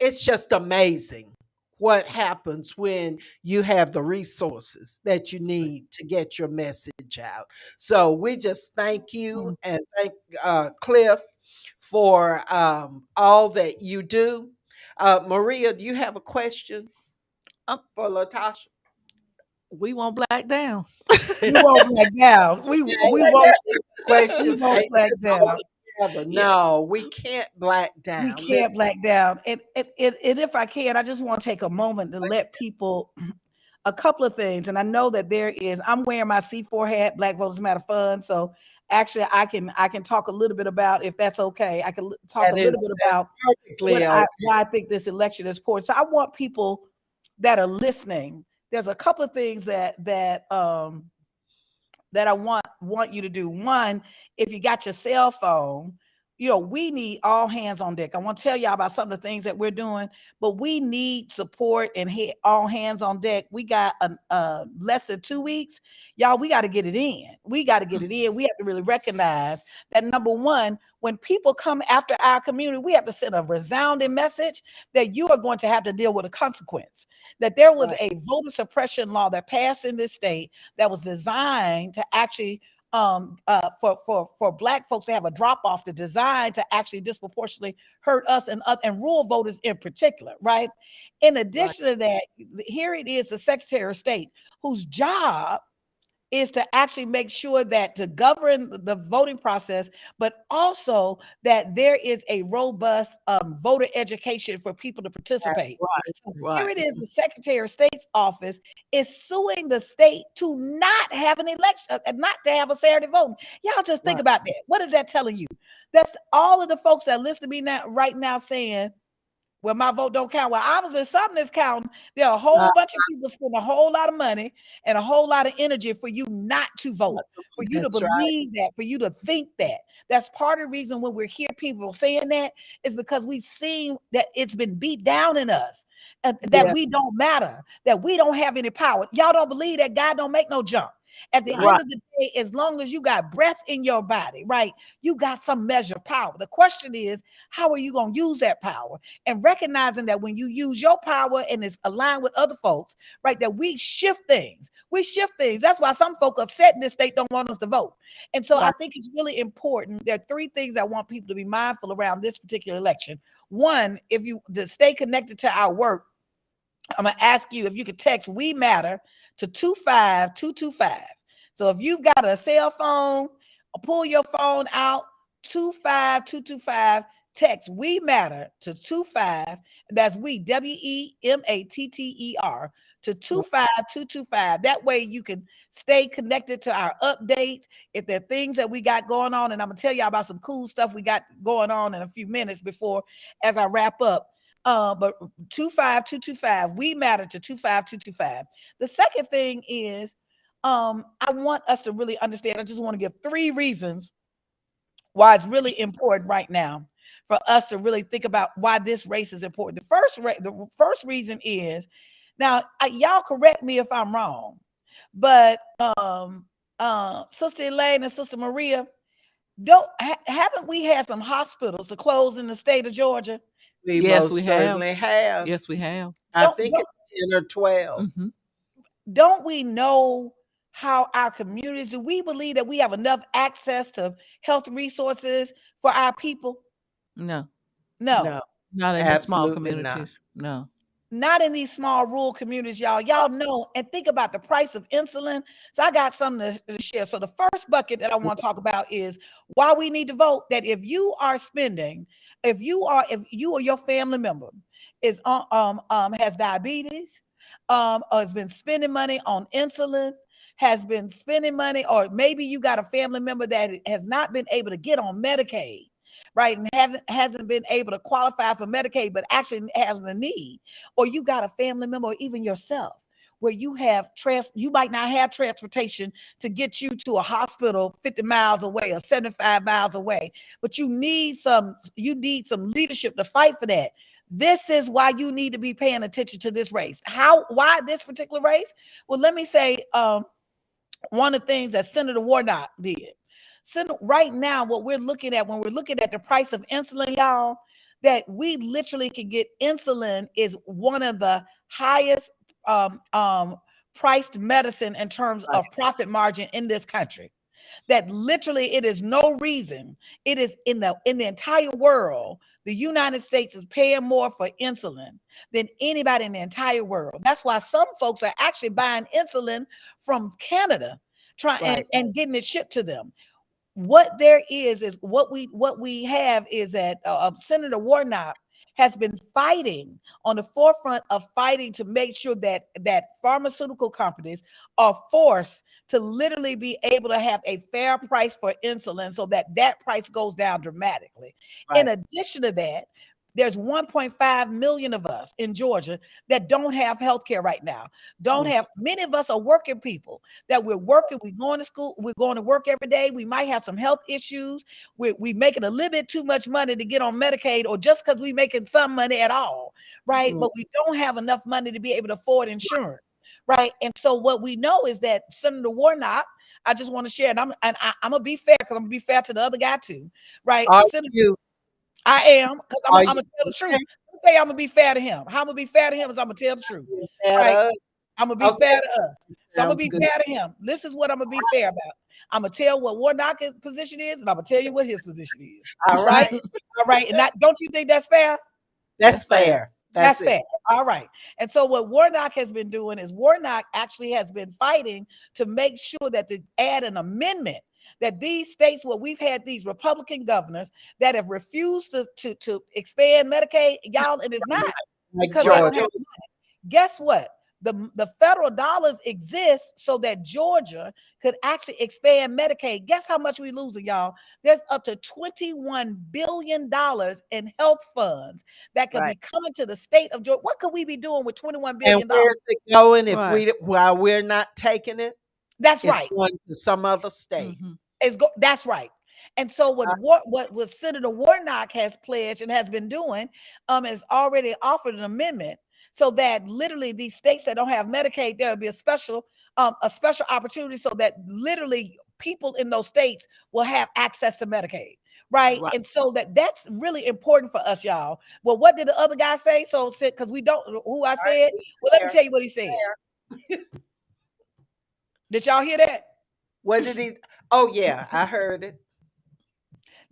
D: It's just amazing what happens when you have the resources that you need to get your message out. So we just thank you and thank Cliff for all that you do. Maria, do you have a question for Latasha?
E: We won't black down.
F: We won't black down. We won't. We
D: Questions
F: won't
D: ain't
F: black down.
D: together. No, we can't black
F: We
D: down.
F: can't black down. And if I can, I just want to take a moment to let people a couple of things. And I know that there is, I'm wearing my C4 hat, Black Voters Matter Fund. So actually I can talk a little bit about, if that's okay, I can talk a little bit about why I think this election is important. So I want people that are listening. There's a couple of things that I want you to do. One, if you got your cell phone, we need all hands on deck. I want to tell y'all about some of the things that we're doing, but we need support and all hands on deck. We got less than 2 weeks. Y'all, we got to get it in. We got to get it in. We have to really recognize that, number one, when people come after our community, we have to send a resounding message that you are going to have to deal with a consequence. That there was a voter suppression law that passed in this state that was designed to actually for Black folks to have a drop off to design to actually disproportionately hurt us and rural voters in particular, right? In
D: Right.
F: addition to that, here it is the Secretary of State whose job is to actually make sure that to govern the voting process, but also that there is a robust voter education for people to participate.
E: Right,
F: So here
E: right,
F: it is, the Secretary of State's office is suing the state to not have an election, not to have a Saturday voting. Y'all just think
D: Right.
F: about that. What is that telling you? That's all of the folks that listen to me now, right now, saying, well, my vote don't count. Well, obviously something is counting. There are a
D: Uh,
F: whole bunch of people spend a whole lot of money and a whole lot of energy for you not to vote, for you to
D: that's right.
F: believe that, for you to think that. That's part of the reason when we hear people saying that is because we've seen that it's been beat down in us, that
D: Yeah.
F: we don't matter, that we don't have any power. Y'all don't believe that God don't make no jump. At the
D: Right.
F: end
E: right,
F: of the day, as long as you got breath in your body, right, you got some measure of power. The question is, how are you going to use that power? And recognizing that when you use your power and it's aligned with other folks, right, that we shift things. We shift things. That's why some folk upset in this state don't want us to vote. And so I
D: Right.
F: think it's really important. There are three things I want people to be mindful around this particular election. One, if you to stay connected to our work, I'm going to ask you if you could text "We Matter" to 25225. So if you've got a cell phone, pull your phone out, 25225, text "We Matter" to 25. That's WEMATTER to 25225. That way you can stay connected to our updates. If there are things that we got going on, and I'm going to tell you about some cool stuff we got going on in a few minutes before as I wrap up. But 25225, we matter to 25225. The second thing is, I want us to really understand. I just want to give three reasons why it's really important right now for us to really think about why this race is important. The first reason is, now y'all correct me if I'm wrong, but Sister Elaine and Sister Maria, haven't we had some hospitals to close in the state of Georgia?
D: We
E: yes, we
D: most
E: have.
D: certainly have.
E: Yes, we have.
D: I
F: Don't
D: think
F: don't
D: it's 10 or 12.
E: Hmm.
F: don't we know how our communities, do we believe that we have enough access to health resources for our people?
E: No,
F: No,
D: No,
E: not in the small
D: absolutely not.
E: communities. No.
F: not in these small rural communities, y'all know, and think about the price of insulin. So I got something to share. So the first bucket that I want to talk about is why we need to vote. That if you are spending, if you or your family member is has diabetes, or has been spending money on insulin, has been spending money, or maybe you got a family member that has not been able to get on Medicaid, right, and hasn't been able to qualify for Medicaid, but actually has a need, or you got a family member, or even yourself, where you might not have transportation to get you to a hospital 50 miles away or 75 miles away, but you need some leadership to fight for that. This is why you need to be paying attention to this race. Why this particular race? Well, let me say, one of the things that Senator Warnock did. So right now, what we're looking at when we're looking at the price of insulin, y'all, that we literally can get insulin is one of the highest priced medicine in terms
D: Right.
F: of profit margin in this country. That literally it is no reason. It is in the entire world, the United States is paying more for insulin than anybody in the entire world. That's why some folks are actually buying insulin from Canada, trying
D: Right.
F: and getting it shipped to them. What there is what we have is that Senator Warnock has been fighting on the forefront of fighting to make sure that pharmaceutical companies are forced to literally be able to have a fair price for insulin so that price goes down dramatically. In
D: Right.
F: addition to that, there's 1.5 million of us in Georgia that don't have health care right now. Don't
D: Mm.
F: have Many of us are working people that we're working, we're going to school, we're going to work every day. We might have some health issues. We making a little bit too much money to get on Medicaid, or just because we making some money at all, right?
D: Mm.
F: But we don't have enough money to be able to afford insurance, right? And so what we know is that Senator Warnock, I just want to share, and I'm gonna be fair because I'm gonna be fair to the other guy too, right?
D: Are
F: Senator,
D: you?
F: I am, because I'm
D: Are
F: gonna
D: you?
F: tell the truth.
D: Okay.
F: Let me tell you, I'm gonna be fair to him. How I'm gonna be fair to him is I'm gonna tell the truth,
D: At
F: right?
D: us.
F: I'm gonna be
D: Okay.
F: fair to us. So I'm gonna
D: Sounds
F: be
D: good.
F: fair to him. This is what I'm gonna be fair about. I'm gonna tell what Warnock's position is, and I'm gonna tell you what his position is.
D: All
F: Right?
D: right.
F: All right. And that, don't you think that's fair?
D: That's
E: That's fair.
D: fair.
F: That's
D: That's it.
F: fair. All right. And so what Warnock has been doing is Warnock actually has been fighting to make sure that to add an amendment that these states where we've had these Republican governors that have refused to expand Medicaid, y'all, it is not
D: Like
F: because they don't
D: Georgia.
F: have money. Guess what? The federal dollars exist so that Georgia could actually expand Medicaid. Guess how much we losing, y'all? There's up to $21 billion in health funds that could be
D: Right.
F: coming to the state of Georgia. What could we be doing with $21
D: And
F: billion?
D: where's it going if
E: Right.
D: while we're not taking it?
F: That's
D: It's
F: right.
D: going to some other state.
F: That's right. And so what Senator Warnock has pledged and has been doing has already offered an amendment so that literally these states that don't have Medicaid, there'll be a special opportunity so that literally people in those states will have access to Medicaid. Right.
E: Right.
F: And so that's really important for us, y'all. Well, what did the other guy say? So because we don't who I said, well, let me tell you what he said. Did y'all hear that?
D: What did he? Oh yeah, I heard it.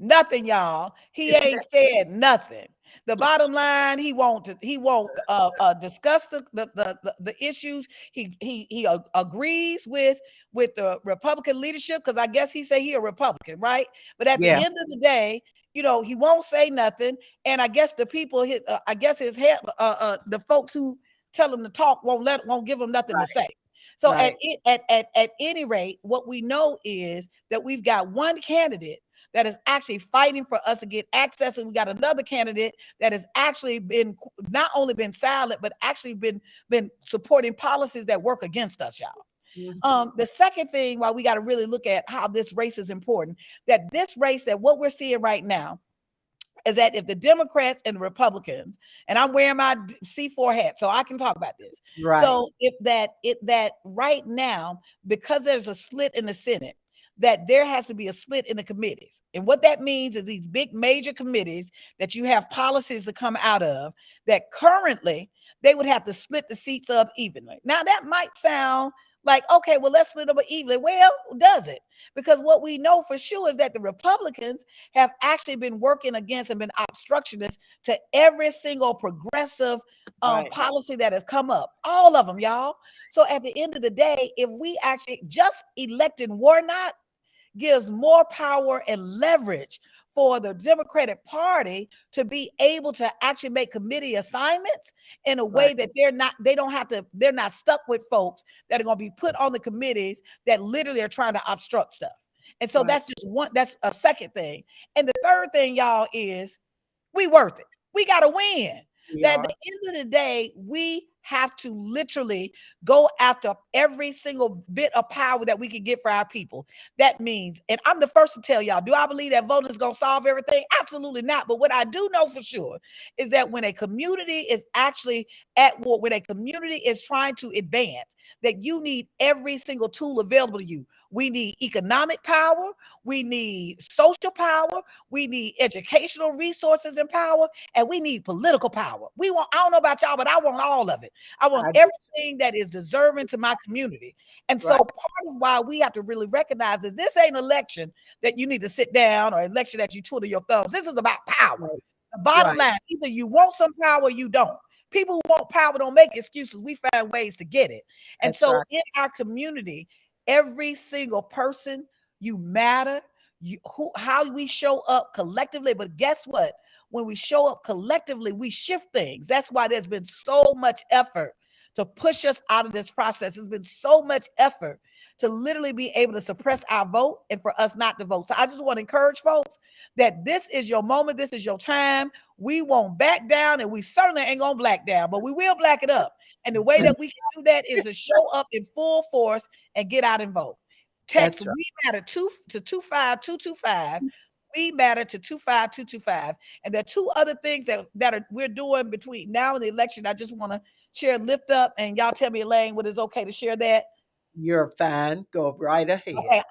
F: Nothing, y'all. He ain't said nothing. The bottom line, he won't discuss the issues. He agrees with the Republican leadership because I guess he say he a Republican, right? But at the
D: Yeah.
F: end of the day, he won't say nothing. And I guess the people, the folks who tell him to talk won't give him nothing to say. So
D: Right.
F: at any rate, what we know is that we've got one candidate that is actually fighting for us to get access, and we got another candidate that has actually been not only been silent, but actually been supporting policies that work against us, y'all.
D: Mhm.
F: The second thing, why we got to really look at how this race is important, that this race, that what we're seeing right now is that if the Democrats and the Republicans, and I'm wearing my C4 hat, so I can talk about this.
D: Right.
F: So if that right now, because there's a split in the Senate, that there has to be a split in the committees. And what that means is these big major committees that you have policies to come out of, that currently they would have to split the seats up evenly. Now that might sound like, okay, well, let's split them evenly. Well, does it? Because what we know for sure is that the Republicans have actually been working against and been obstructionists to every single progressive
D: Right.
F: policy that has come up. All of them, y'all. So at the end of the day, if we actually just electing Warnock gives more power and leverage for the Democratic Party to be able to actually make committee assignments in a way that they're not stuck with folks that are going to be put on the committees that literally are trying to obstruct stuff. And so
D: Right.
F: that's a second thing. And the third thing, y'all, is we worth it. We got to win.
D: We
F: That at
D: are.
F: the end of the day, we have to literally go after every single bit of power that we can get for our people. That means, and I'm the first to tell y'all, do I believe that voting is going to solve everything? Absolutely not. But what I do know for sure is that when a community is actually at war, when a community is trying to advance, that you need every single tool available to you. We need economic power. We need social power. We need educational resources and power. And we need political power. I don't know about y'all, but I want all of it. I want
D: I do.
F: everything that is deserving to my community. And so
D: Right.
F: part of why we have to really recognize that this ain't an election that you need to sit down or election that you twiddle your thumbs. This is about power.
D: Right.
F: The bottom
D: Right.
F: line, either you want some power or you don't. People who want power don't make excuses. We find ways to get it. And
D: That's
F: so
D: right.
F: in our community, every single person, you matter. How we show up collectively. But guess what? When we show up collectively, we shift things. That's why there's been so much effort to push us out of this process. There's been so much effort to literally be able to suppress our vote and for us not to vote. So I just want to encourage folks that this is your moment. This is your time. We won't back down, and we certainly ain't going to black down, but we will black it up. And the way that we can do that is to show up in full force and get out and vote. Text
D: That's right.
F: We Matter to 25225. We Matter to 25225. And there are two other things that we're doing between now and the election. I just want to share, lift up, and y'all tell me, Elaine, what is okay to share that?
D: You're fine. Go right ahead.
F: Okay,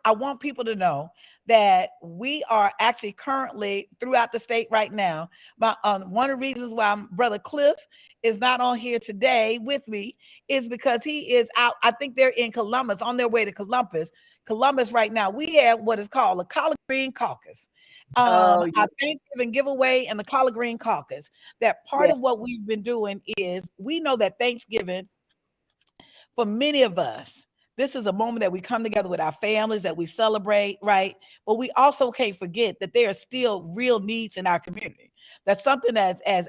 F: I want people to know that we are actually currently throughout the state right now. But one of the reasons why Brother Cliff is not on here today with me is because he is out. I think they're in Columbus, on their way to Columbus, Columbus right now, we have what is called a collard green caucus.
D: Oh, yeah.
F: Our Thanksgiving giveaway and the collard green caucus. That part
D: Yeah.
F: of what we've been doing is we know that Thanksgiving for many of us, this is a moment that we come together with our families, that we celebrate, right? But we also can't forget that there are still real needs in our community. That's something as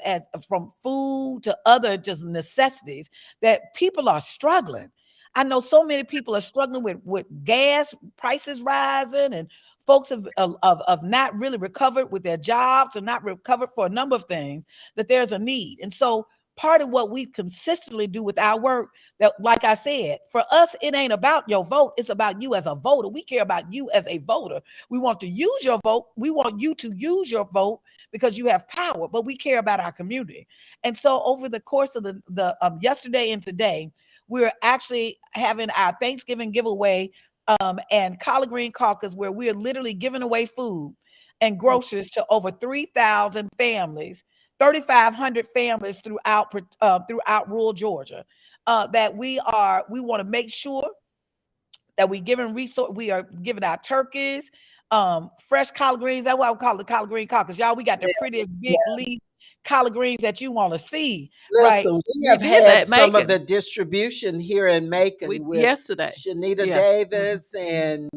F: from food to other just necessities that people are struggling. I know so many people are struggling with gas prices rising, and folks have not really recovered with their jobs or not recovered for a number of things, that there's a need. And so part of what we consistently do with our work, that, like I said, for us, it ain't about your vote. It's about you as a voter. We care about you as a voter. We want to use your vote. We want you to use your vote because you have power, but we care about our community. And so over the course of the yesterday and today, we're actually having our Thanksgiving giveaway and collard green caucus, where we're literally giving away food and groceries to over 3,000 families, 3,500 families throughout rural Georgia. That we want to make sure that we are giving our turkeys, fresh collard greens. That's why I call it the collard green caucus. Y'all, we got the
D: Yeah.
F: prettiest big leaf collard greens that you want to see, right?
D: Listen, we
E: We
D: have
E: did
D: had
E: that
D: some of
E: Macon.
D: the distribution here in Macon
E: We
D: with
E: yesterday.
D: Shanita
E: Yeah.
D: Davis and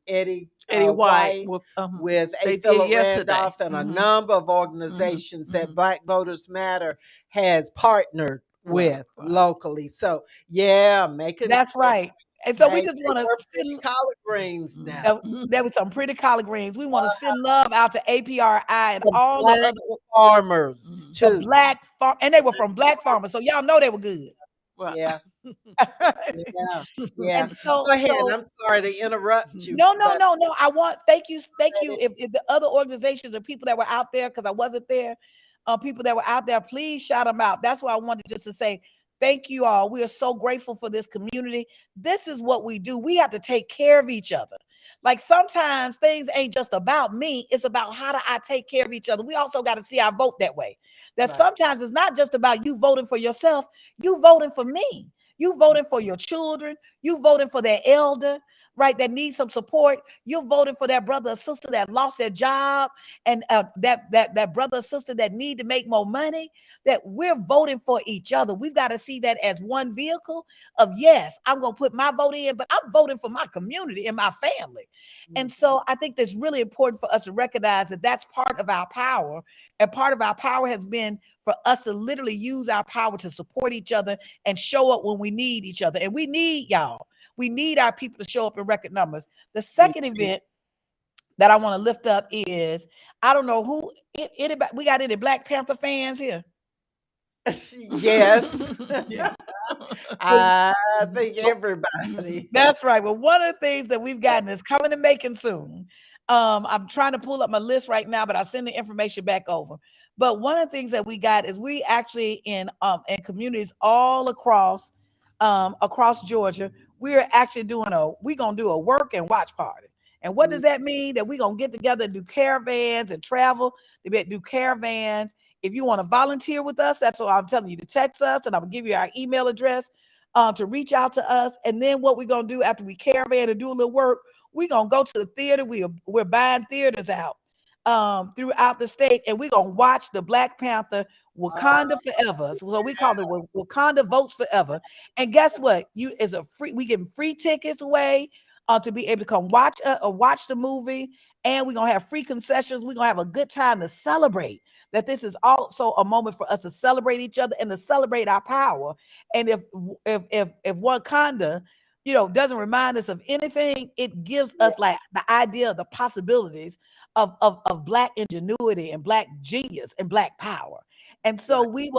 D: Eddie
E: Eddie White
D: White,
E: with
D: with A.
E: they did
D: Philip
E: yesterday.
D: Randolph, and a number of organizations that Black Voters Matter has partnered
E: Right,
D: with
E: right.
D: locally. So, yeah, Macon,
F: That's right. And so we
D: hey,
F: just
D: they
F: want to
D: were pretty
F: send.
D: collard greens now.
F: There was some pretty collard greens. We want to send love out to APRI and
D: The
F: all the
D: Black
F: other
D: farmers,
F: the
D: too.
F: black farm, and they were from black farmers, so y'all know they were good.
E: Right.
D: Yeah, yeah, yeah.
F: And so
D: Go ahead.
F: so
D: I'm sorry to interrupt you,
F: no, no,
D: but
F: no, no. I want thank you. If the other organizations or people that were out there, because I wasn't there, people that were out there, please shout them out. That's why I wanted just to say thank you all. We are so grateful for this community. This is what we do. We have to take care of each other. Like sometimes things ain't just about me, it's about how do I take care of each other. We also got to see our vote that way. That
D: right.
F: sometimes it's not just about you voting for yourself, you voting for me. You voting for your children, you voting for their elder, right, that needs some support. You're voting for that brother or sister that lost their job, and that brother or sister that need to make more money. That we're voting for each other. We've got to see that as one vehicle of, yes, I'm going to put my vote in, but I'm voting for my community and my family. And so I think that's really important for us to recognize that that's part of our power. And part of our power has been for us to literally use our power to support each other and show up when we need each other. And we need y'all. We need our people to show up in record numbers. The
D: We
F: second event that I want to lift up is, I don't know who, anybody, we got any Black Panther fans here?
D: yes.
E: Yeah.
D: I think everybody.
F: That's right. Well, one of the things that we've gotten is coming to Macon soon. I'm trying to pull up my list right now, but I'll send the information back over. But one of the things that we got is we actually in communities all across Georgia, we're actually we're gonna do a work and watch party. And what does that mean? That we're gonna get together and do caravans and travel to do caravans. If you want to volunteer with us, that's what I'm telling you, to text us, and I'm gonna give you our email address to reach out to us. And then what we're gonna do after we caravan and do a little work, we're gonna go to the theater. We're buying theaters out throughout the state, and we're gonna watch the Black Panther Wakanda Forever. So we call it Wakanda Votes Forever. And guess what? We give free tickets away to be able to come watch the movie, and we're gonna have free concessions. We're gonna have a good time to celebrate. That this is also a moment for us to celebrate each other and to celebrate our power. And if Wakanda, doesn't remind us of anything, it gives us like the idea of the possibilities of Black ingenuity and Black genius and Black power. And so we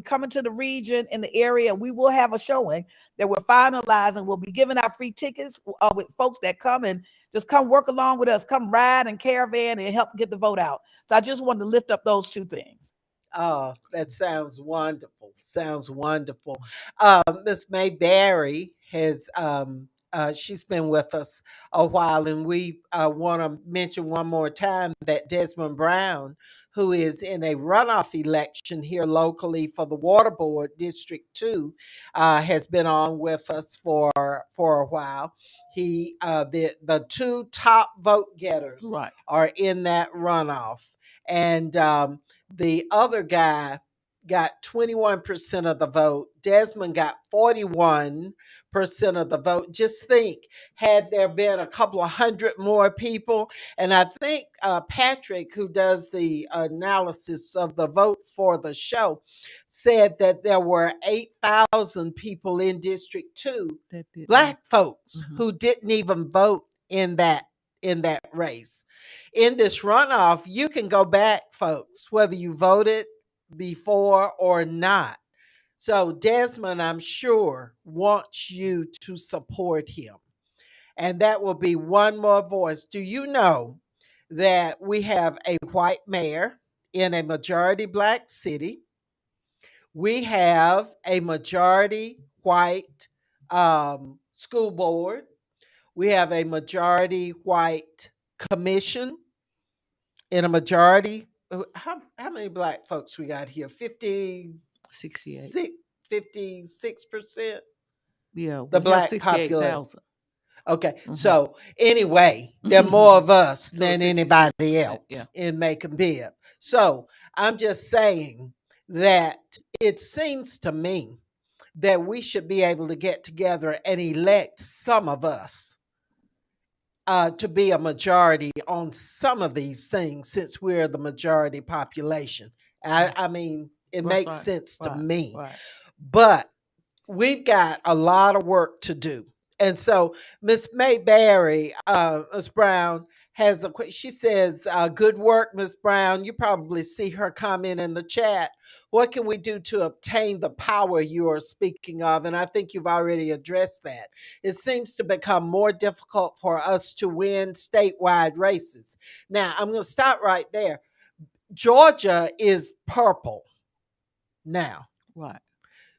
F: come into the region in the area. We will have a showing that we're finalizing. We'll be giving out free tickets with folks that come and just come work along with us, come ride and caravan and help get the vote out. So I just wanted to lift up those two things.
D: Oh, that sounds wonderful. Sounds wonderful. Miss May Barry has she's been with us a while, and we want to mention one more time that Desmond Brown, who is in a runoff election here locally for the Water Board District 2, has been on with us for a while. The two top vote getters
E: Right.
D: are in that runoff, and the other guy got 21% of the vote. Desmond got 41% of the vote. Just think, had there been a couple of hundred more people, and I think Patrick, who does the analysis of the vote for the show, said that there were 8,000 people in District 2,
E: That did
D: black folks,
E: Mhm.
D: who didn't even vote in that race. In this runoff, you can go back, folks, whether you voted before or not. So Desmond, I'm sure, wants you to support him. And that will be one more voice. Do you know that we have a white mayor in a majority black city? We have a majority white school board. We have a majority white commission in a majority. How many black folks we got here?
E: 68.
D: 56%,
E: Yeah,
D: the
E: we have
D: black population.
E: 68,000.
D: Okay,
E: Mhm.
D: so anyway, there are more of us
E: So it's
D: than anybody
E: 56%. Yeah.
D: else in Macon Bibb. So I'm just saying that it seems to me that we should be able to get together and elect some of us to be a majority on some of these things, since we're the majority population. I mean, it
E: Right,
D: makes sense to
E: right,
D: me.
E: right.
D: But we've got a lot of work to do. And so Miss Mayberry, Miss Brown, has she says, good work, Miss Brown. You probably see her comment in the chat. What can we do to obtain the power you are speaking of? And I think you've already addressed that. It seems to become more difficult for us to win statewide races. Now, I'm going to stop right there. Georgia is purple now.
E: Right.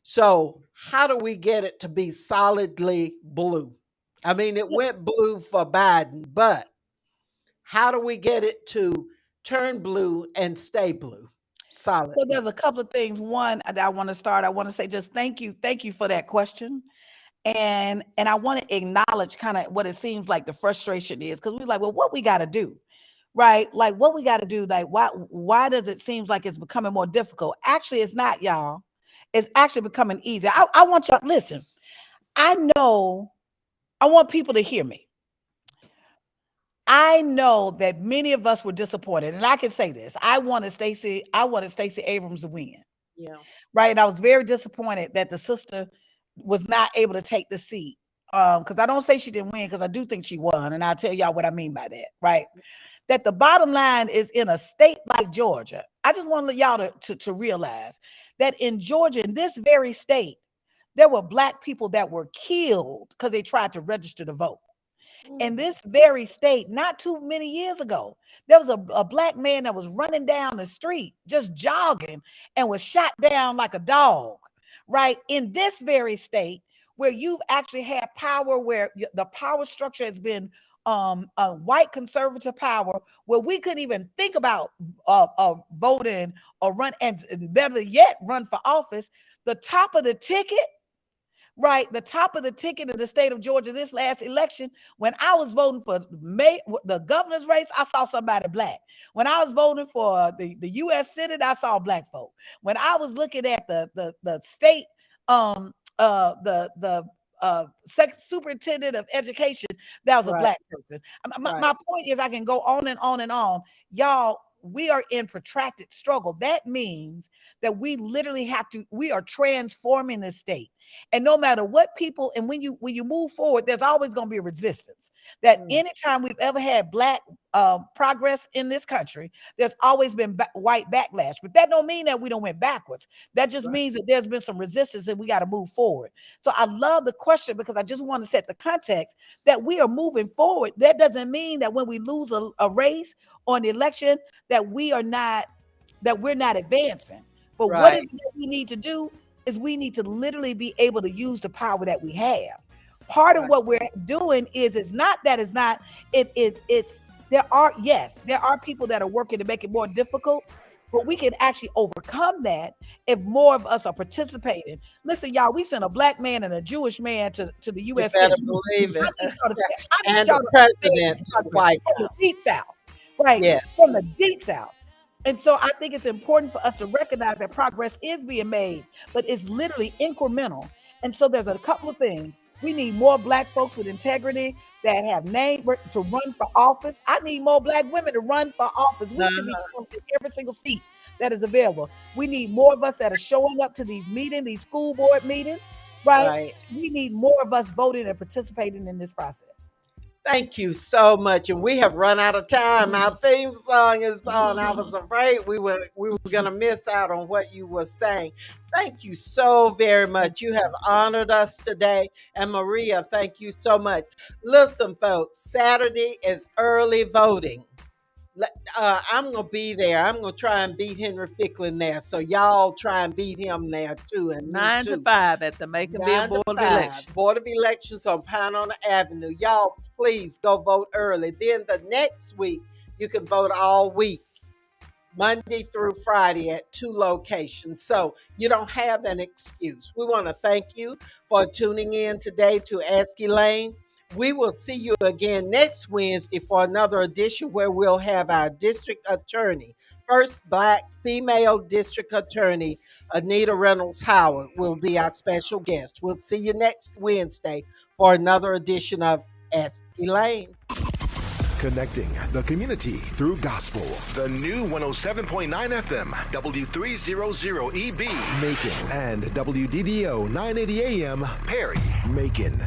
D: So, how do we get it to be solidly blue? I mean, it went blue for Biden, but how do we get it to turn blue and stay blue? Solid
F: So
D: blue.
F: there's a couple of things. One, I want to start. I want to say just thank you for that question, and I want to acknowledge kind of what it seems like the frustration is, because we're like, well, what we got to do, right? Like what we got to do. Like why does it seem like it's becoming more difficult? Actually, it's not, y'all. It's actually becoming easier. I want y'all listen. I know. I want people to hear me. I know that many of us were disappointed, and I can say this. I wanted Stacey Abrams to win.
D: Yeah.
F: Right. And I was very disappointed that the sister was not able to take the seat. Because I don't say she didn't win, because I do think she won. And I'll tell y'all what I mean by that, right? That the bottom line is, in a state like Georgia, I just want y'all to realize that in Georgia, in this very state, there were Black people that were killed because they tried to register to vote. In this very state, not too many years ago, there was a Black man that was running down the street, just jogging, and was shot down like a dog, right? In this very state, where you've actually had power, where the power structure has been a white conservative power, where we couldn't even think about voting or run, and better yet, run for office. The top of the ticket, right? The top of the ticket in the state of Georgia this last election, when I was voting for the governor's race, I saw somebody Black. When I was voting for the U.S. Senate, I saw Black folk. When I was looking at the state, the superintendent of education, that was a
D: Right.
F: Black person. My point is, I can go on and on and on. Y'all, we are in protracted struggle. That means that we literally we are transforming the state. And no matter what people, and when you move forward, there's always going to be a resistance. That anytime we've ever had Black progress in this country, there's always been white backlash. But that don't mean that we don't went backwards. That just means that there's been some resistance and we got to move forward. So I love the question, because I just want to set the context that we are moving forward. That doesn't mean that when we lose a race or an election that we're not advancing. But what is it that we need to do is we need to literally be able to use the power that we have. Part of what we're doing it's there are people that are working to make it more difficult, but we can actually overcome that if more of us are participating. Listen, y'all, we sent a black man and a Jewish man to the
D: You
F: U.S.
D: better
F: Senate.
D: believe it.
F: I need
D: And
F: y'all
D: the
F: to understand
D: president
F: this
D: to the
F: progress
D: White
F: from the
D: House.
F: deep South, right?
D: Yeah.
F: From the deep South. And so I think it's important for us to recognize that progress is being made, but it's literally incremental. And so there's a couple of things. We need more black folks with integrity that have name to run for office. I need more black women to run for office. We should be
D: Uh-huh.
F: counted in every single seat that is available. We need more of us that are showing up to these meetings, these school board meetings, right?
D: Right.
F: We need more of us voting and participating in this process.
D: Thank you so much. And we have run out of time. Our theme song is on. I was afraid we were gonna miss out on what you were saying. Thank you so very much. You have honored us today. And Maria, thank you so much. Listen, folks, Saturday is early voting. I'm gonna be there. I'm gonna try and beat Henry Ficklin there. So y'all try and beat him there too, and me
E: 9 to
D: too.
E: 5 at the Macon-Bill
D: 9
E: Board
D: to
E: of
D: 5,
E: Election.
D: Board of Elections on Pioneer Avenue. Y'all, please go vote early. Then the next week, you can vote all week, Monday through Friday at 2 locations. So you don't have an excuse. We want to thank you for tuning in today to Ask Elaine. We will see you again next Wednesday for another edition where we'll have our district attorney, first black female district attorney, Anita Reynolds Howard, will be our special guest. We'll see you next Wednesday for another edition of Ask Elaine.
A: Connecting the community through gospel.
B: The new 107.9 FM, W300EB,
A: Macon and WDDO 980 AM
B: Perry.
A: Macon.